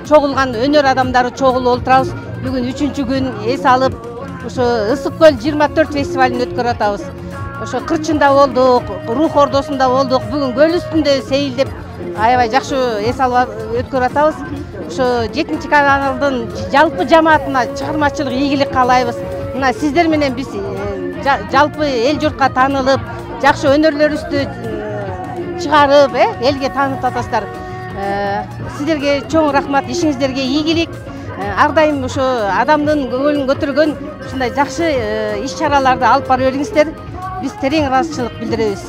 чогулган өнөр адамдары чогулуп отурабыз. Бүгүн 3-күн эс алып, ошо ысык көл 24 фестивалын өткөрүп атабыз. Ошо Кырчында болдук, Рух Ордосунда болдук. Бүгүн көл үстүндө сейилдеп аябай жакшы эс алып өткөрүп атабыз. Ошо 7 каналдын жалпы жамаатына чыгармачылык ийгилик каалайбыз. Мына сиздер менен биз жалпы эл журтка таанылып, жакшы өнөрлөрүбүздү чыгарып, элге таанытып атасыздар. Сиздерге чоң рахмат, ишиңиздерге ийгилик. Ар дайым ошо адамдын көңүлүн көтөргөн ушундай жакшы иш-чараларды алып бара бериңиздер. Биз терең ыраазычылык билдиребиз.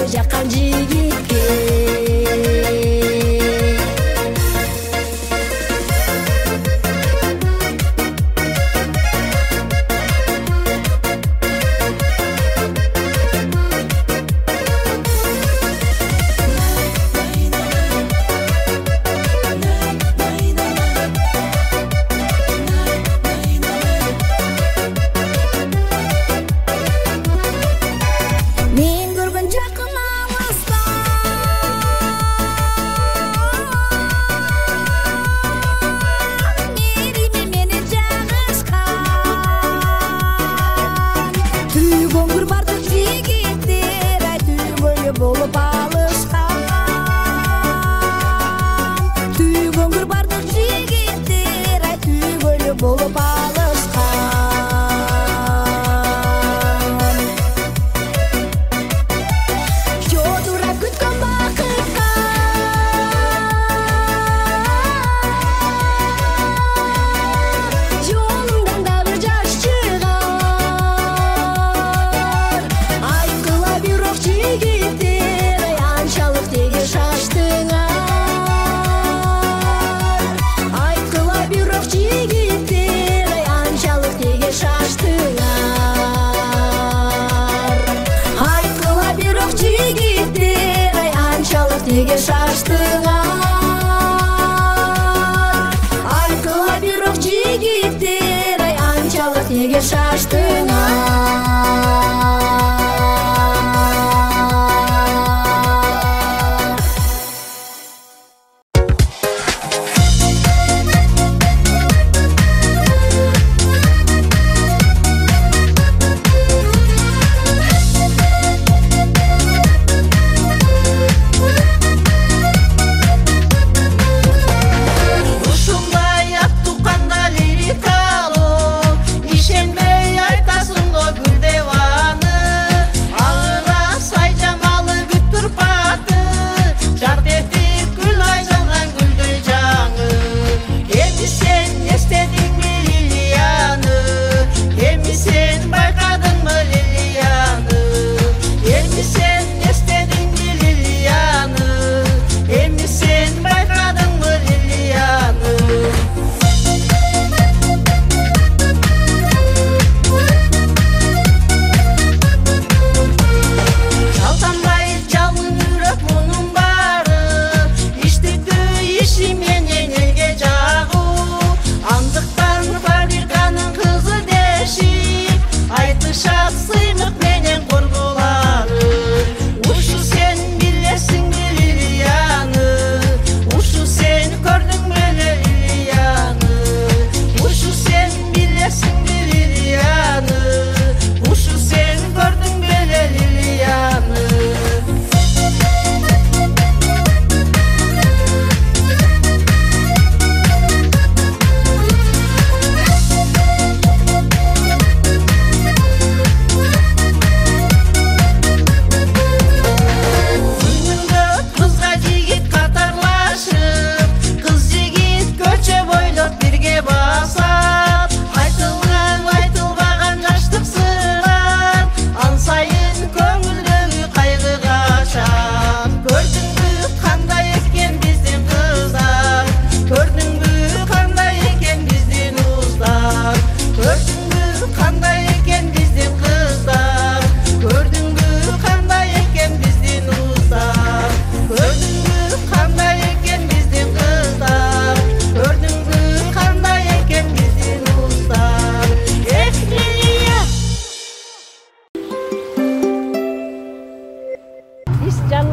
Жаккан жигитке шаштыңар айкыла бирок жигиттер ай анчалык неге шаштыңар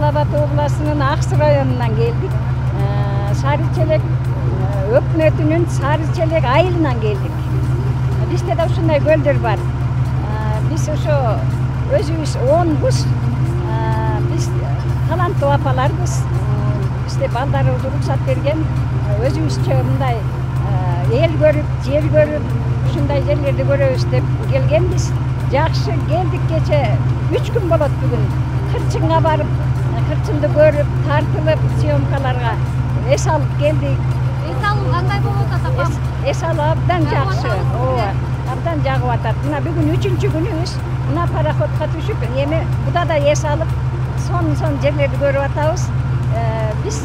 Жалал-Абад обласынын Аксы районунан келдик. Сарычелек өкмөтүнүн Сарычелек айылынан келдик. Бизде да ушундай көлдөр бар. Биз ошо өзүбүз 10буз. Биз таланттуу апаларбыз. Бизде балдарыбыз уруксат берген. Өзүбүзчө мындай эл көрүп, жер көрүп, ушундай жерлерди көрөбүз деп келгенбиз. Жакшы келдик, кече 3 күн болот бүгүн. Кырчынга барып, кырчынды көрүп, тартылып, съемкаларга эс алып келдик. Эс алуу кандай болуп атат апам? Эс алуу абдан жакшы. Ооба, абдан жагып атат. Мына бүгүн 3-чү күнүбүз. Мына пароходко түшүп, эми буда да эс алып, сон жерлерди көрүп атабыз. Биз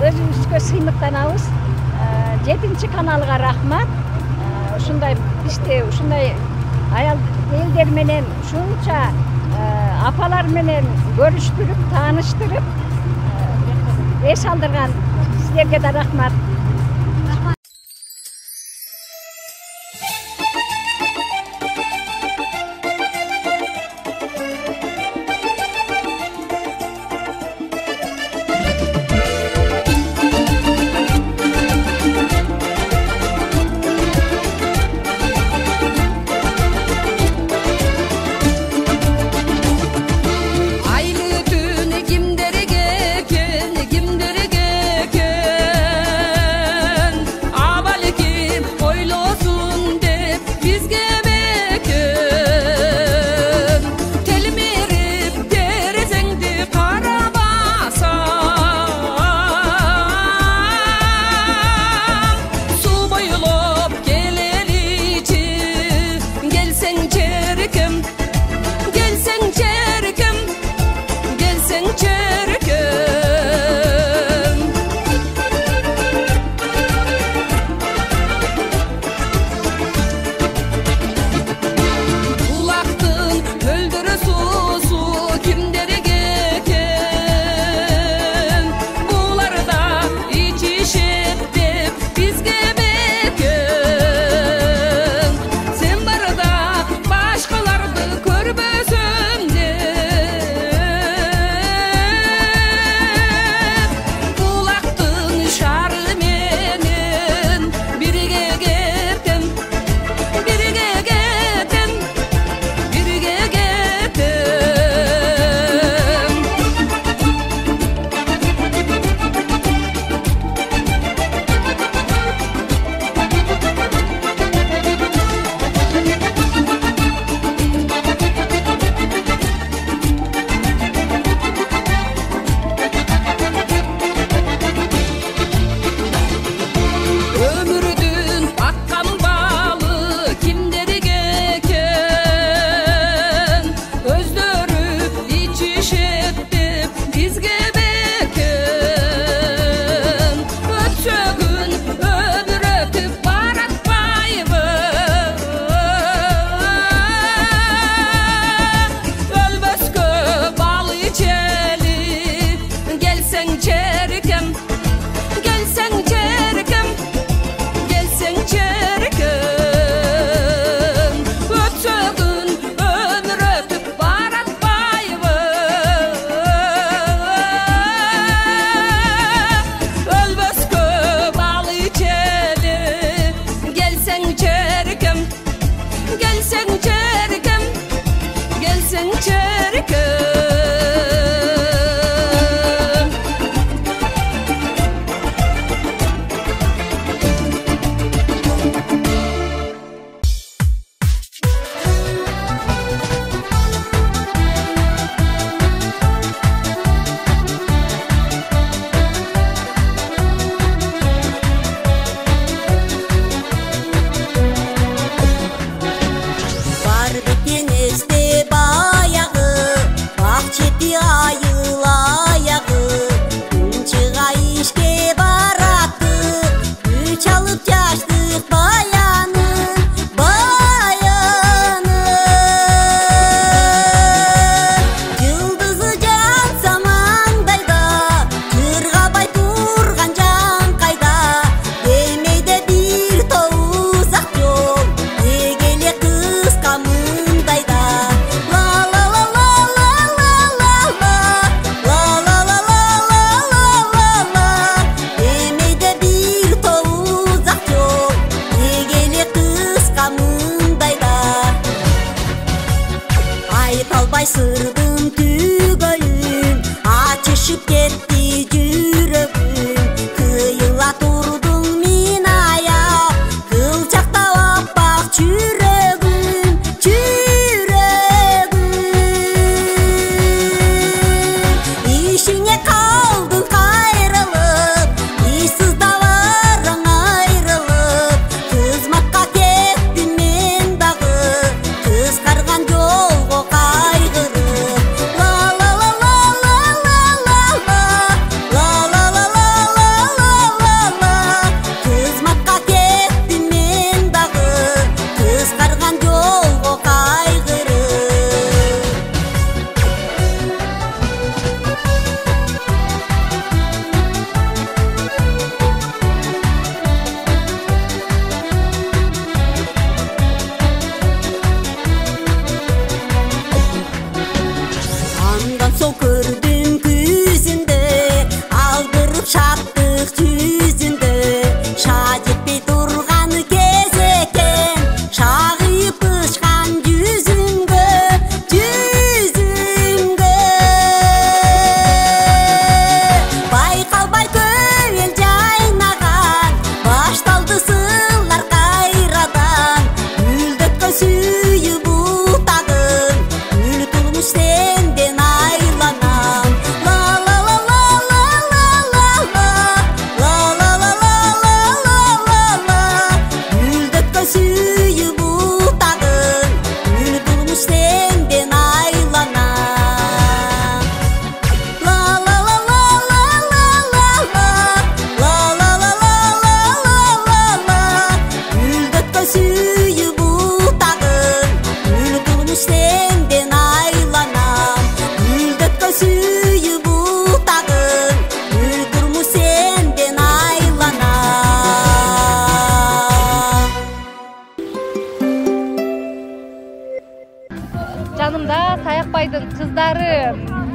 өзүбүзгө сыймыктанабыз. 7 каналга рахмат. Ушундай бизде ушундай аял элдер менен ушунча апалар менен көрүштүрүп, тааныштырып, эс алдырган сиздерге да рахмат. Айлы түнү кимдерге экен, кимдерге экен.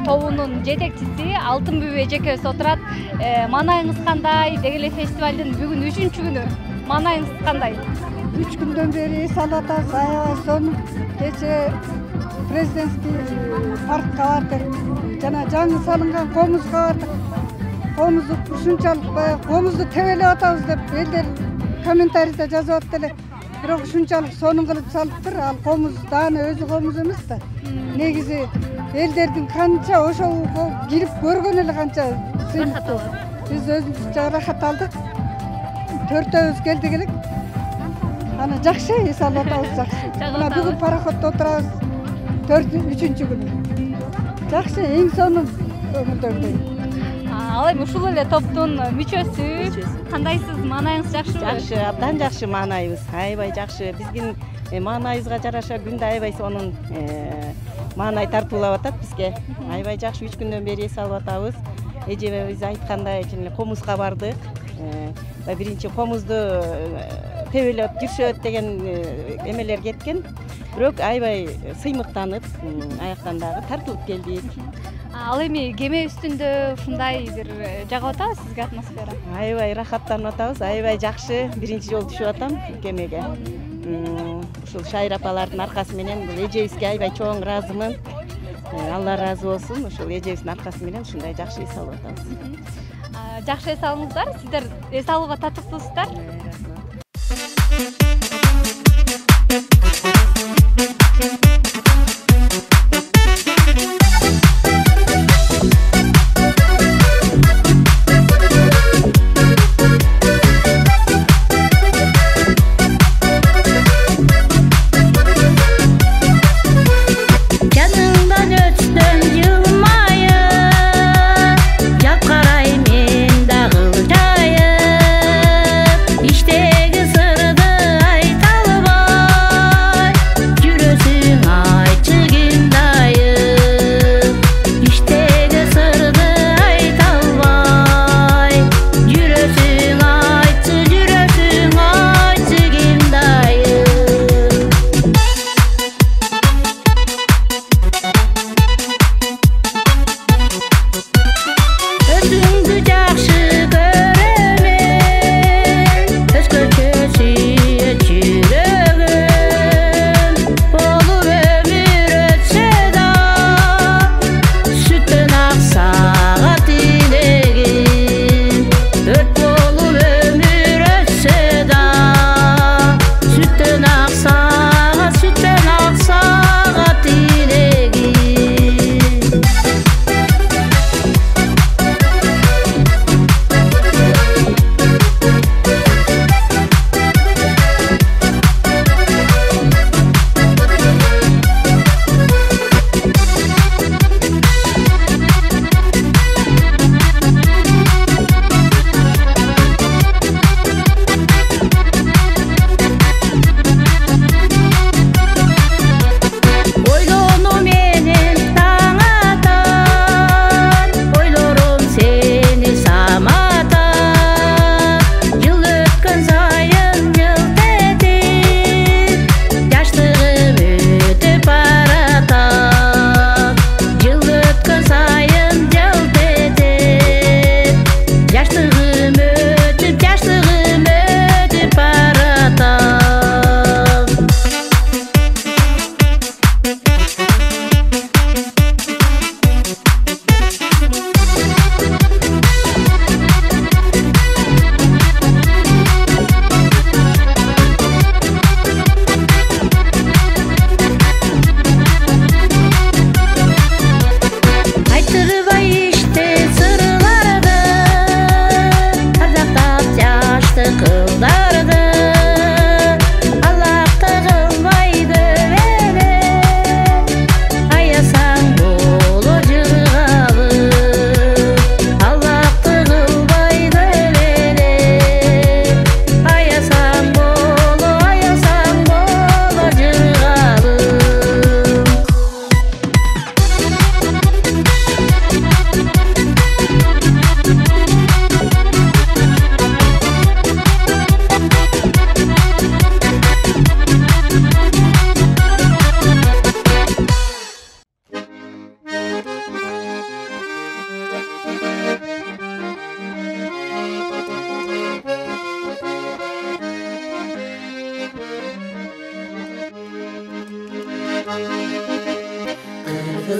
тобунун жетекчиси Алтын Бүбө эжекебиз отурат. Маанайыңыз кандай? Деги эле фестивалдын бүгүн 3-чү күнү. Маанайыңыз кандай? 3 күндөн бери эс алып атабыз. Аябай сонун. Кече президентский паркка бардык. Жана жаңы салынган комузга бардык. Комузду ушунчалык баягы комузду тебелеп атабыз деп элдер комментарийде жазып атты эле. Бирок ушунчалык сонун кылып салыптыр. Ал комуз дааны өзү комуз эмес да. Негизи элдердин канча ошол кирип көргөн эле канча сыймыктуу. Биз өзүбүз жарахат алдык. 4-өөбүз келдик элек. Аны жакшы эс алып атабыз, жакшы. Мына бүгүн пароходдо отурабыз. 3-чү күнү. Жакшы, эң сонун көңүлдөрдөн. Ал эми ушул эле топтун мүчөсү. Кандайсыз? Маанайыңыз жакшыбы? Жакшы, абдан жакшы маанайыбыз. Аябай жакшы. Биздин маанайыбызга жараша күндө аябай сонун маанай тартуулап атат бизге. Аябай жакшы 3 күндөн бери эс алып атабыз. Эжебиз айткандай комузга бардык. Биринчи комузду тебелеп жүрүшөт деген эмелер кеткен. Бирок аябай сыймыктанып, аяктан дагы тартылып келдик. Ал эми кеме үстүндө ушундай бир жагып атабы сизге атмосфера? Аябай рахаттанып атабыз, аябай жакшы. Биринчи жолу түшүп атам кемеге. Ушул Шайыр апалардын аркасы менен бул эжебизге аябай чоң ыраазымын. Алла ыраазы болсун. Ушул эжебиздин аркасы менен ушундай жакшы эс алып атабыз. Жакшы эс алыңыздар. Сиздер эс алууга татыктуусуздар. İşte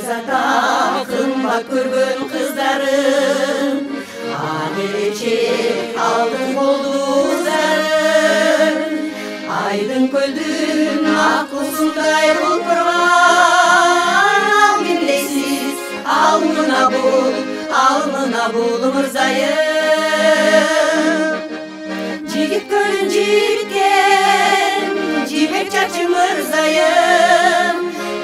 Бекзата кымбат көргөн кыздарым Ағелече алдың болду зарым Айдың көлдүн ак кусундай улпурган Ал мендейсиз ал мына бул мырзайым Жигит көлүн жигиткен жибек чачы мырзайым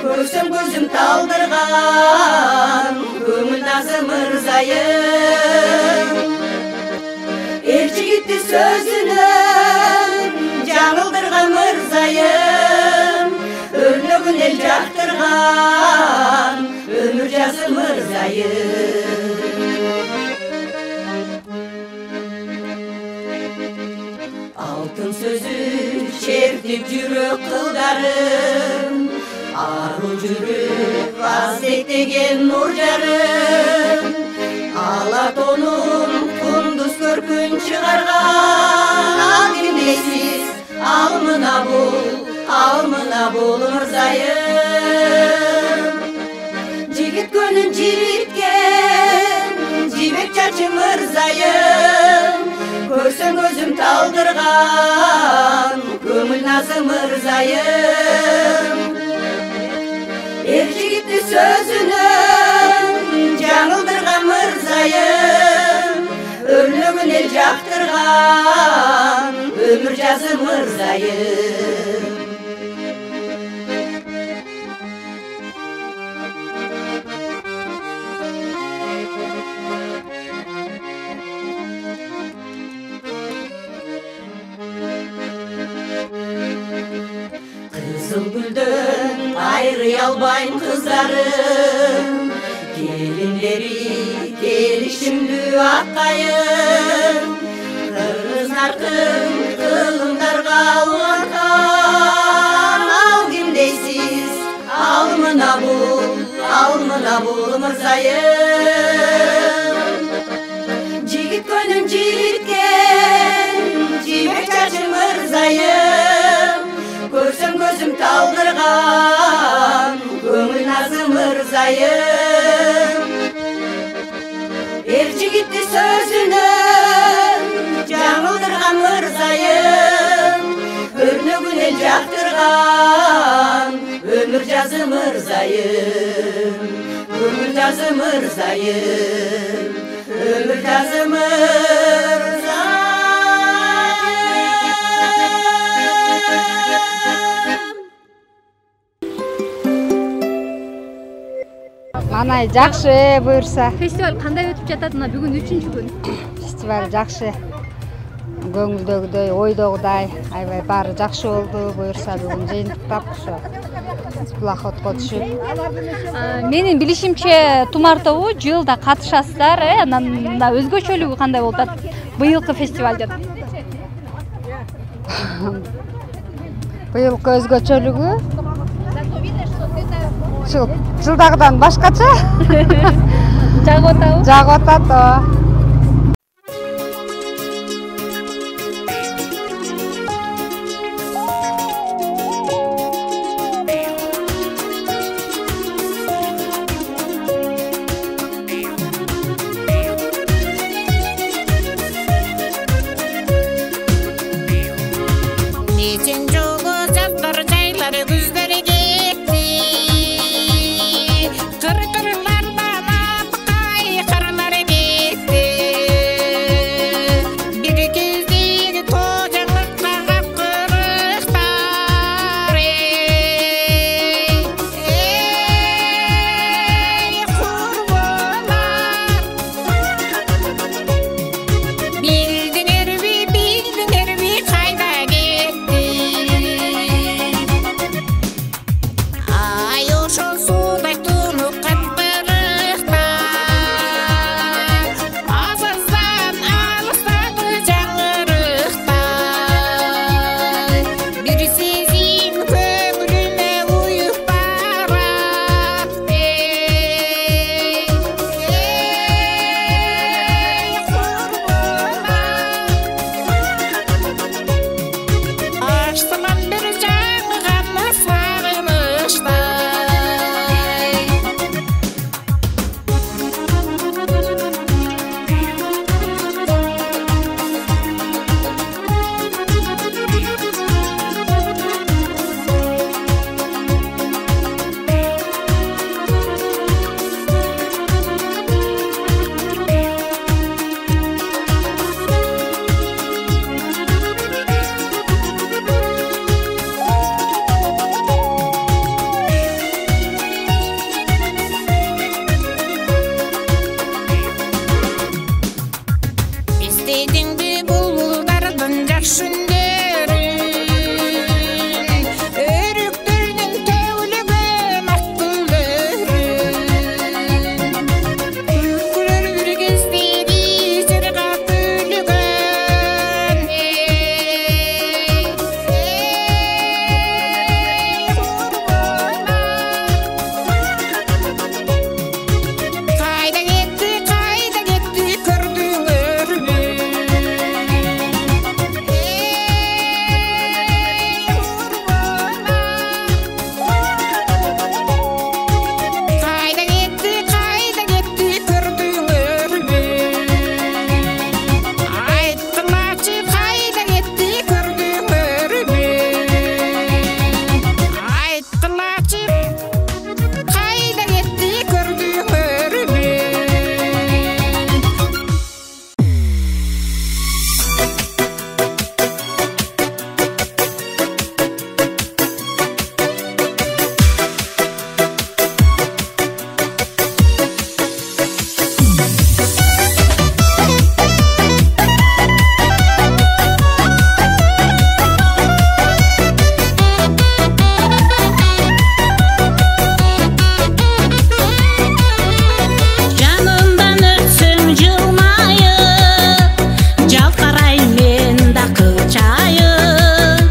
Көрсөм көзүм талдырган көңүл назы мырзайым Эл жигитти сөзүнөн жаңылдырган мырзайым Өрнөгүн эл жактырган өмүр жазы мырзайым Алтын сөзү чертип жүрөк кылдарым Ару жүрүп аздектеген нур жарым Ала тонум кундуз көркүн чыгарган Ал кимдейсиз ал мына бул мырзайым Жигит көнүн жибиткен жибек чачы мырзайым Көрсөң көзүм талдырган көңүл назы мырзайым Эр жигитти сөзүнөн жаңылдырган мырзайым Өрнөгүн эл жактырган өмүр жазы мырзайым Кызыл гүлдөн айрый албайм кыздарым Келиндери келишимдүү аккайым Кыргыз наркын кылымдарга уланткан Ал кимдейсиз ал мына бул мырзайым Жигит көнүн жигиткен жибек чачы мырзайым Көрсөм көзүм талдырган көңүл назы мырзайым Эр жигитти сөзүнөн жаңылдырган мырзайым Өрнөгүн эл жактырган өмүр жазы мырзайым Өмүр жазы мырзайым Өмүр жазы мырзайым Манай жакшы буюрса. Фестиваль кандай өтүп жатат? Мына бүгүн 3-чү күн. Фестиваль жакшы. Көңүлдөгүдөй, ойдогудай, аябай баары жакшы болду. Буюрса бүгүн жыйынтыктап ошо Булахотко түшүп. Менин билишимче Тумар тобу жылда катышасыздар, анан мына өзгөчөлүгү кандай болуп атат быйылкы фестивалда? Быйылкы өзгөчөлүгү жылдагыдан башкача. Жагып атабы? Жагып атат. Kır kırlarda mapkay kırları gitti естедиңби булбулдардын жакшы үндөрүн өрүктөрдүн төгүлгөн ак гүлдөрүн күлкүлөр бир кездери жыргап бөлгөн кайда кетти көрдүңөрбү кайда кетти көрдүңөрбү айткылачы кайда кетти көрдүңөрбү айткылачы кайда кетти көрдүңөрбү Жанымдан өтсөң жылмайып, жалқарайм мен да кылчайып.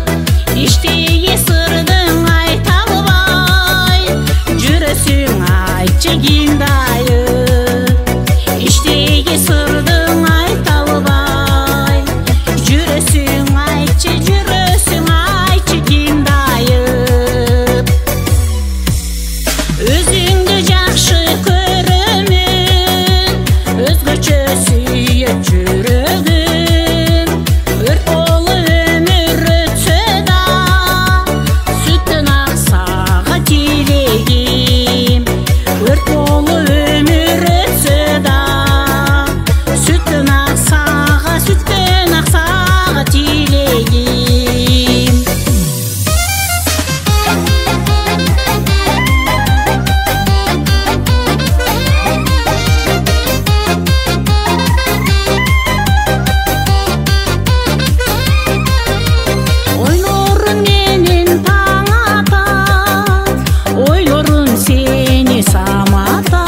Иштеги сырдың айта албай, жүрөсүң айтчы кимдайып. Иштеги сырдың айта албай, жүрөсүң айтчы кимдайып. Өзүңдү жакшы көрөмүн, өзгөчө сүйөт жүрөгүм. Өрт болуп өмүр өтсө да, сүттөн аксага тилегим. Өрт болуп өмүр өтсө да, сүттөн аксага тилегим. Ойлорум менин таң ата, ойлорум сени самата.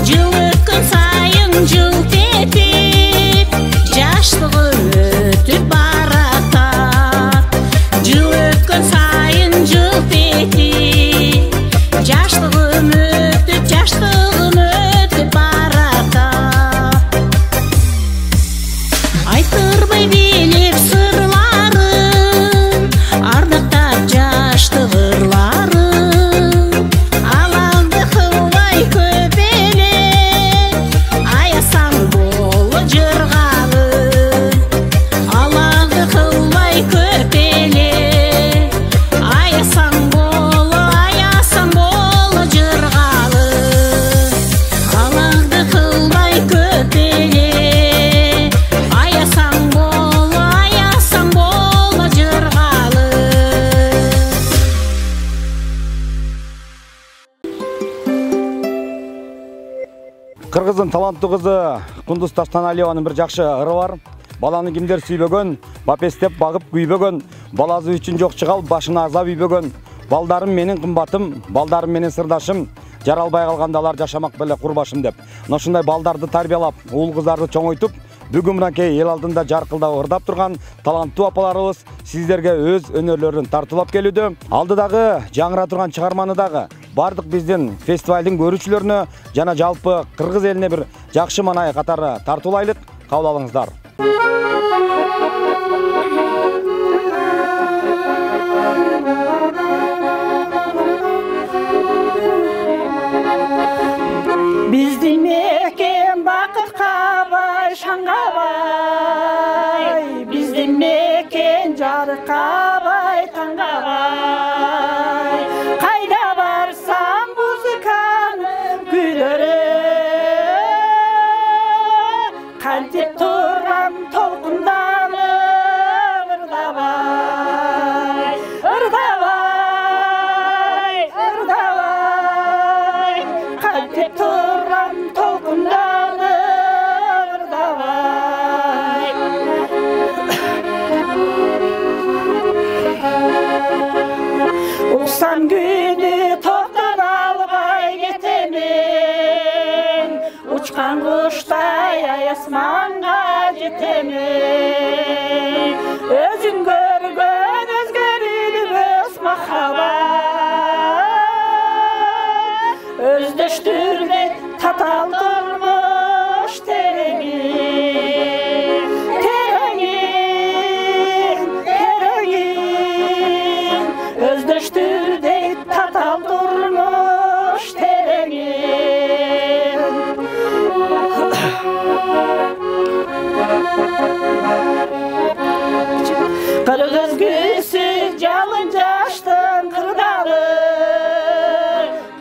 Жыл өткөн сайын жылт этип, жаштыгым өтүп баратат. Жыл өткөн сайын жылт этип, жаштыгым өтүп баратат. Айтырбай билип сырларын, ардактап жаштык ырларын. Алаңды кылбай көп эле, аясаң боло жыргалы. Алаңды кылбай көп эле, аясаң боло жыргалы. Алаңды кылбай көп эле, аясаң боло жыргалы. Кыргыздын таланттуу кызы Кундуз Таштаналиеванын бир жакшы ыры бар. Баланы кимдер сүйбөгөн, бапестеп багып күйбөгөн, баласы үчүн жок чыгал башына азап үйбөгөн. Балдарым менин кымбатым, балдарым менин сырдашым, жаралбай калганда алар жашамак беле курбашым деп. Ошондой балдарды тарбиялап, уул кыздарды чоңойтуп, бүгүн мынакей эл алдында жаркылдап ырдап турган таланттуу апаларыбыз сиздерге өз өнөрлөрүн тартуулап келүүдө. Алдыдагы жаңыра турган чыгарманы дагы бардык биздин фестивалдын көрүүчүлөрүнө жана жалпы кыргыз элине бир жакшы манай катары тартуулайлык. Кабыл алыңыздар. Биздин мекен бакытка бай, шаңга бай. Биздин мекен жарыкка бай, таңга бай. Кайда барсам музыканын күйлөрү, кантип турам толкунданып ырдабай. Ырдабай, ырдабай, кантип турам толкунданып ырдабай. Tuğan günü toptan albay getemin, uçkan kuştay ay asmanga jetemin. Özün görgön özgörülmüş mahabat, özdeştürde tatal durmuş terengin. Terengin, özdeştürde tatal durmuş terengin. Kırgız güsü jalınca açtın kırdalı,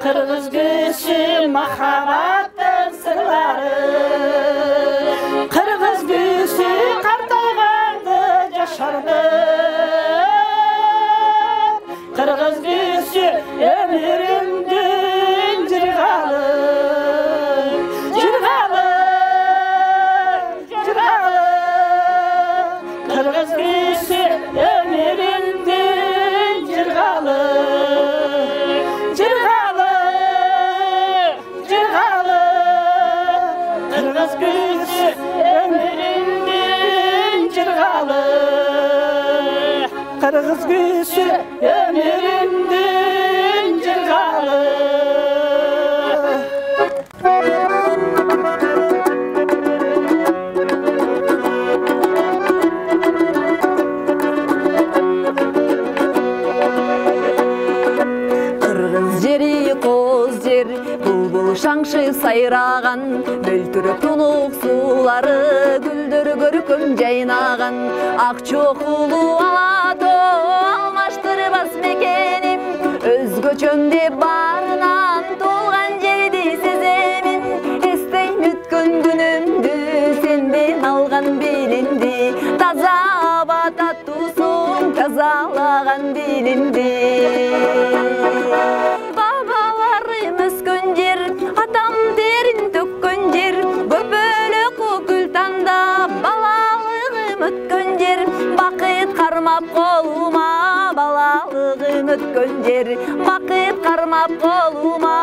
Kırgız güsü mahabattın sırları, Kırgız güsü kartaygandı yaşardı, Kırgız güsü ömrümdün cırgalı, cırgalı, cırgalı, Kırgız güsü ömrümdün cırgalı, cırgalı, cırgalı, Kırgız güsü ömrümdün cırgalı, Kırgız güsü ömrümdün cırgalı. Kırgız jeri koz jer, bulbul şаңшы сайраган, мөлтүрөп тунук суулары, гүлдөрү көркөм жайнаган, ак чокулу ала тоо алмаштырбас мекеним, өзгөчөмдү барынан толган жерди сеземин, эстейм өткөн күнүмдү, сенден алган билимди, таза аба таттуусуң, тазалаган билимди. Бабаларым өскөн жер, атам терин төккөн жер, көпөлөк гүл тандап, балалыгым өткөн жер, бакыт кармап колума, балалыгым өткөн жер, бакыт кармап колума,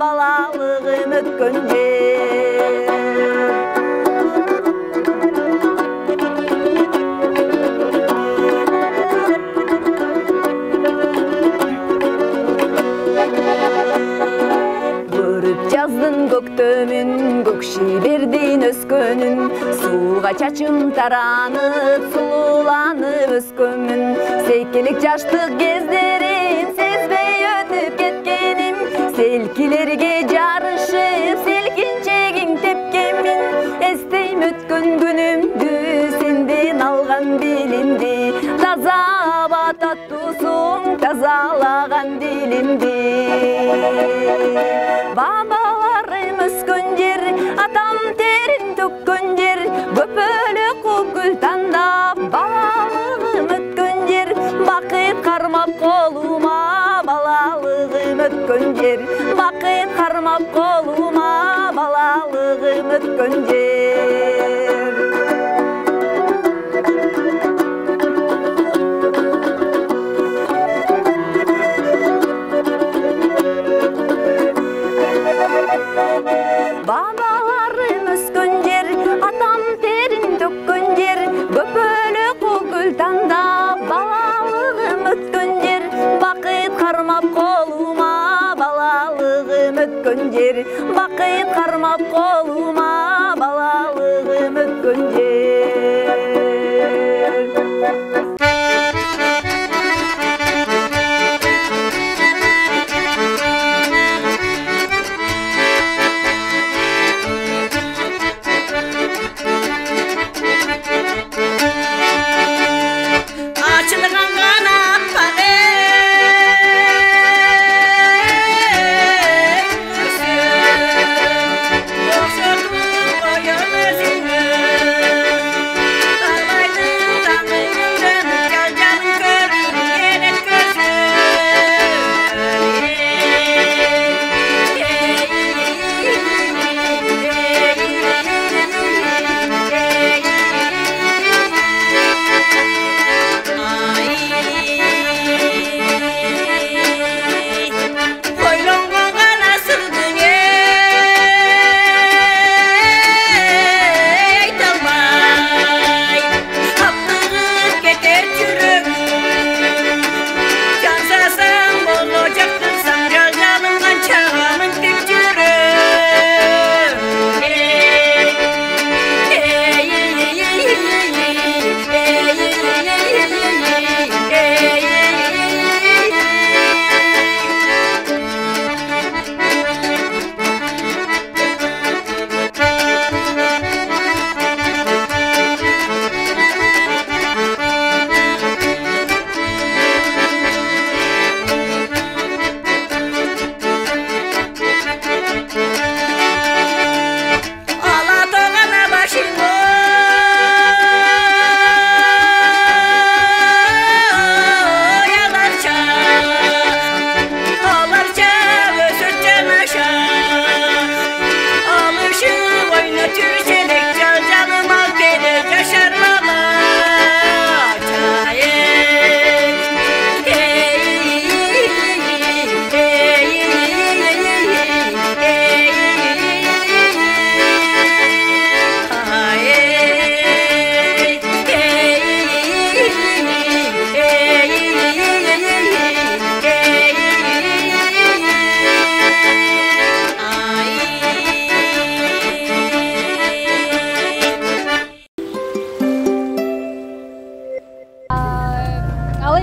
балалыгым өткөн жер. Жаздын көктөмүн, көк шибердин өскөнүн, сууга чачым таранып, сулууланып өскөнмүн. Сейкелик жаштык кездерин сезбей өтүп кеткеним, селкилерге жарышып, селкинчегиң тепкенмин. Эстейм өткөн күнүмдү, сенден алган билимди, таза аба таттуусуң, тазалаган билимди. Бабаларым өскөн жер, атам терин төккөн жер, көпөлөк гүл тандап, балалыгым өткөн жер, бакыт кармап колума, балалыгым өткөн жер, бакыт кармап колума, балалыгым өткөн жер.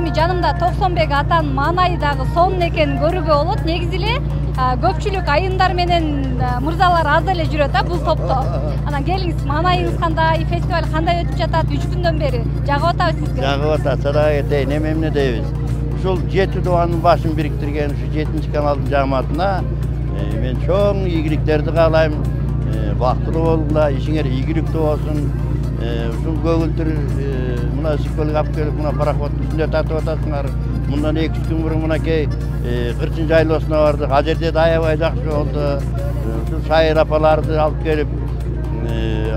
эми жанымда Токсонбек атанын маанайы дагы сонун экенин көрүүгө болот. Негизи эле көпчүлүк айымдар менен мырзалар аз эле жүрөт бул топто. Анан келиңиз, маанайыңыз кандай, фестиваль кандай өтүп жатат? 3 күндөн бери жагып атабыз сизге. Жагып атат, садага кетейин, эмне дейбиз. Ушул 7 дубанын башын бириктирген ушу 7 каналдын жааматына мен чоң ийгиликтерди каалайм. Бактылуу болгула, ишиңер ийгиликтүү болсун. Ушул көгүлтүр мына ысык-көлгө алып келип, мына пароходдун үстүндө татып атасыңар. Мындан 2 күн мурун мынакей Кырчын жайлоосуна бардык. Ал жерде да аябай жакшы болду. Ушул шайыр апаларды алып келип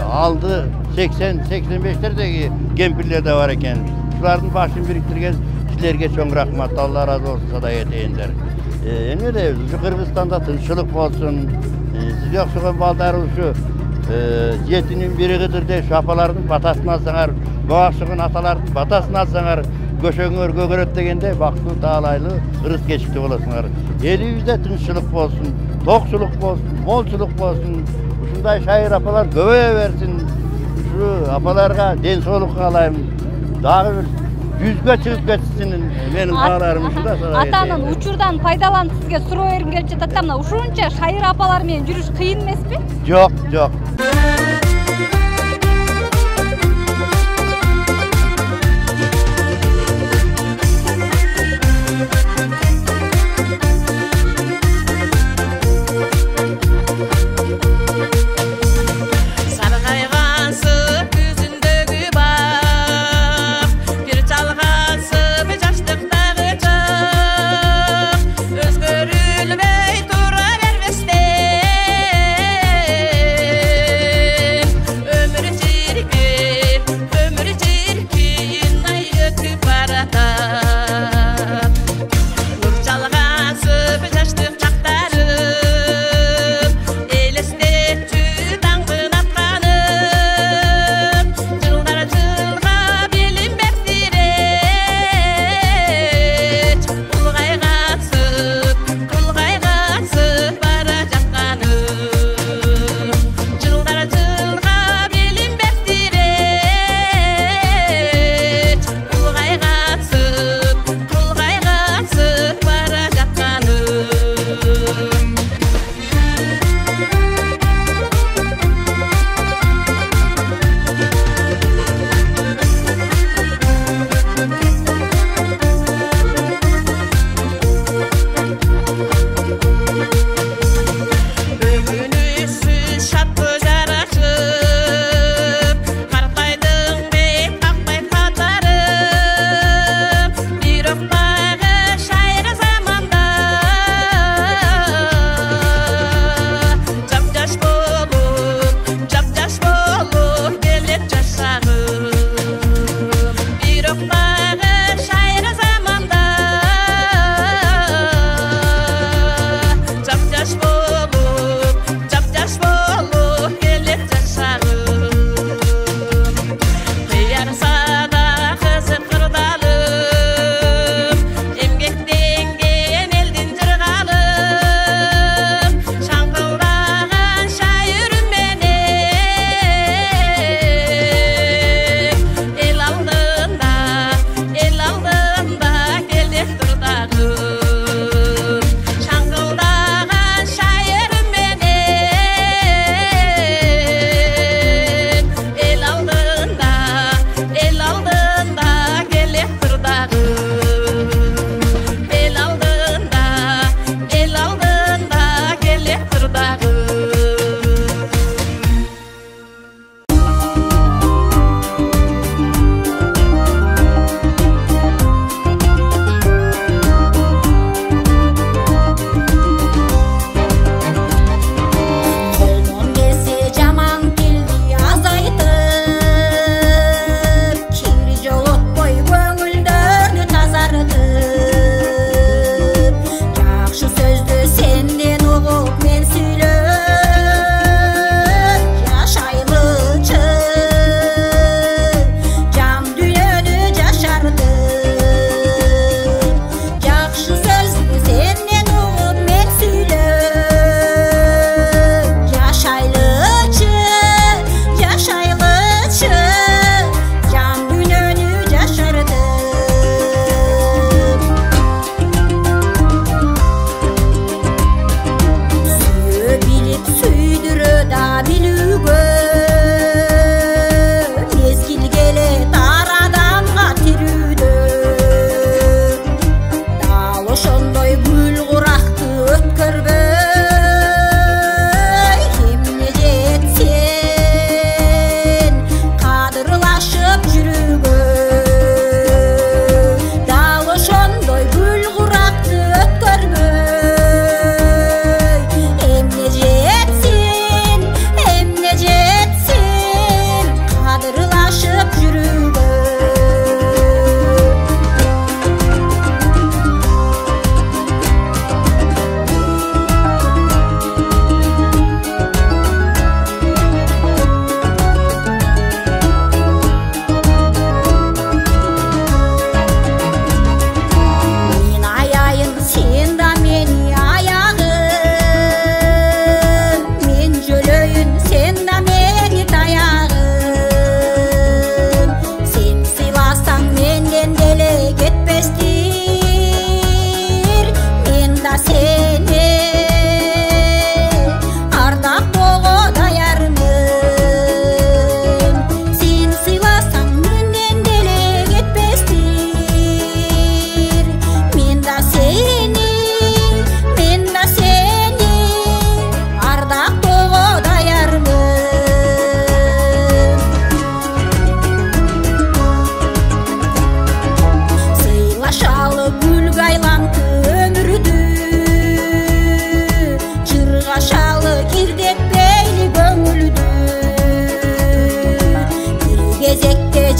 алды 80-85тердеги кемпирлер да бар экен. Ушулардын башын бириктирген силерге чоң рахмат. Алла разы болсун, сада кетейиндер. Эмне дейбиз? Ушу Кыргызстанда тынччылык болсун. Сизге окшогон балдар ушу жетинин бири кыдырдей ушу апалардын батасын алсаңар, буга окшогон аталардын батасын алсаңар, көшөңөр көгөрөт дегенде бактылуу таалайлуу ырыс кечиктүү болосуңар. Элибизде тынччылык болсун, токчулук болсун, молчулук болсун. Ушундай шайыр апалар көбөйө берсин. Ушу апаларга ден соолук каалайм. Дагы бир 100га чыгып кетсин менин кааларым ушуда. Атанын учурдан пайдаланып сизге суроо бергим келип жатат да, мына ушунча шайыр апалар менен жүрүш кыйын эмеспи? Жок, жок.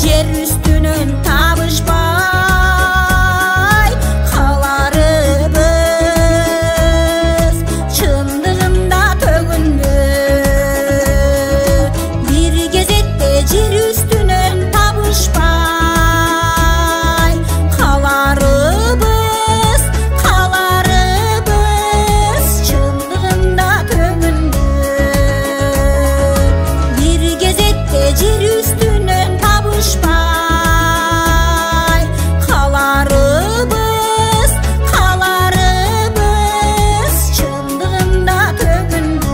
жер үстүнөн табышпай каларыбыз чындыгында төгүндү бир кезекте жер үстүнөн табышпай каларыбыз чындыгында төгүндү бир кезекте жер үстүнөн табышпай каларыбыз чындыгында төгүндү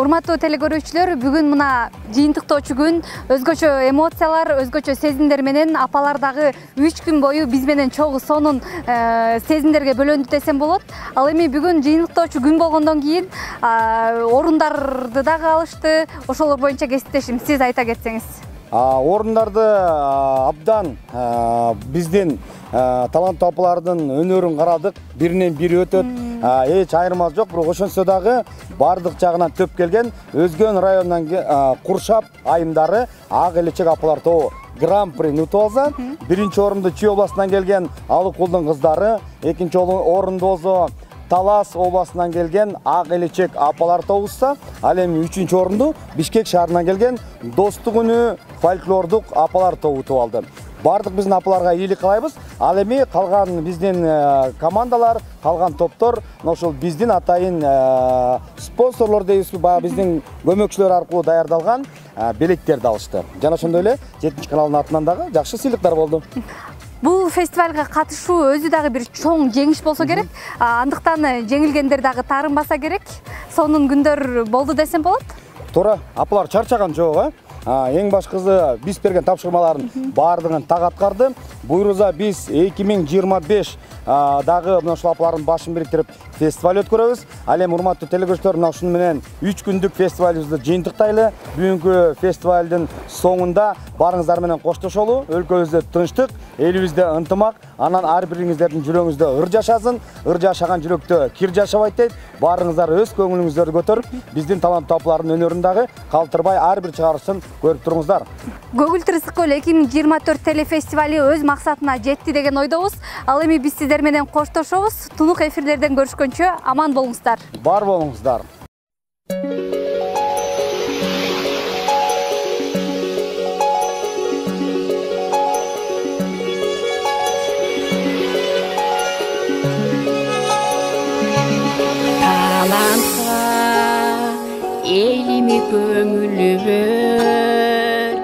Урматтуу телекөрүүчүлөр, бүгүн мына жыйынтыктоочу күн, өзгөчө эмоциялар, өзгөчө сезимдер менен апалардагы 3 күн бою биз менен чогуу сонун сезимдерге бөлөндү десем болот. Ал эми бүгүн жыйынтыктоочу күн болгондон кийин орундарды дагы алышты. Ошолор боюнча кесиптешим, сиз айта кетсеңиз. Орундарды абдан биздин таланттуу апалардын өнөрүн карадык, биринен бири өтөт. Эч айырма жок, бирок ошонсо дагы бардык жагынан төп келген Өзгөн районунан Куршап айымдары Ак Элечек апалар тобу гран-при утуп алса, биринчи орунду Чүй областынан келген Алыкулдун кыздары, экинчи орунду болсо Талас областынан келген Ак Элечек апалар тобусса, ал эми 3-чү орунду Бишкек шаарынан келген Достук үнү фольклордук апалар тобу утуп алды. Бардык биздин апаларга ийгилик каалайбыз. Ал эми калган биздин командалар, калган топтор ошол биздин атайын спонсорлор дейбизби, баягы биздин көмөкчүлөр аркылуу даярдалган белектерди алышты. Жана ошондой эле 7 каналдын атынан дагы жакшы сыйлыктар болду. Бул фестивалга катышуу өзү дагы бир чоң жеңиш болсо керек. Андыктан жеңилгендер дагы таарынбаса керек. Сонун күндөр болду десем болот. Туура, апалар чарчаган жок, Эң башкысы биз берген тапшырмалардын баардыгын так аткарды. Буйруза биз 2025 дагы мына ушул апалардын башын бириктирип фестиваль өткөрөбүз. Ал эми урматтуу телекөрүүчүлөр, мына ушуну менен 3 күндүк фестивалыбызды жыйынтыктайлы. Бүгүнкү фестивалдын соңунда барыңыздар менен коштошолу. Өлкөбүздө тынчтык, элибизде ынтымак, анан ар бириңиздердин жүрөгүңүздө ыр жашасын. Ыр жашаган жүрөктө кир жашабайт дейт. Барыңыздар өз көңүлүңүздөрдү көтөрүп, биздин таланттуу апалардын өнөрүн дагы калтырбай ар бир чыгарышын көрүп туруңуздар. Көгүл Тырсык көл 2024 телефестивали өз максатына жетти деген ойдобуз. Ал эми биз сиздер менен коштошобуз. Тунук эфирлерден көрүшкөнчө аман болуңуздар. Бар болуңуздар. Elimi köngülü ver,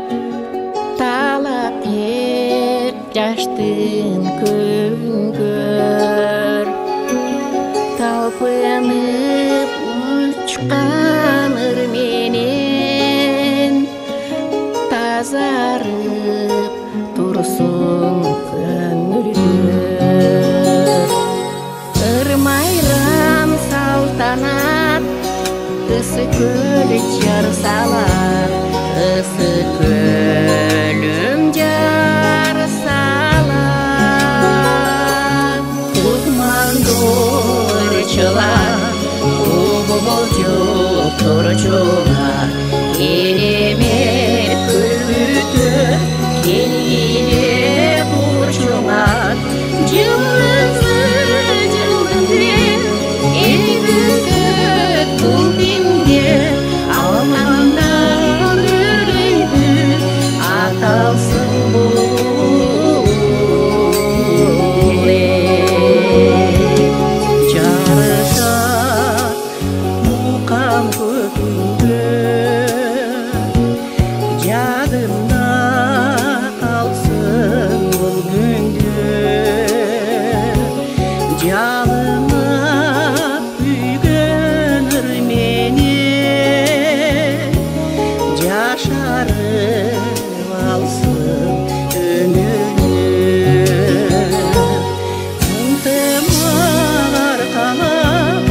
talap et yaştın köngör. Talpınıp uçkanır menen, tazarıp dursun köngülür. Irmayram saltanat, ısı gölü jar salar, ısı gölüm jar salar. Tutman doğruçular, uğulcu turcular, elemek külbütü, gelgide burçular. Cılızı cılızı, elbüdü kulbimde, almandan üründü, atalsın bu jarışa muqam kökünde, jadımda kalsın bul günde, jalıma büygönür meni, yaşarıp alsın ömürünü. Tımtımar arkalar,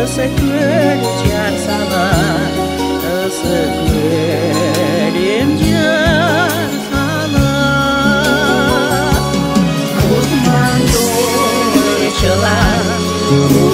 ısı göl jar salar, ısı gölüm jar salar. Oh,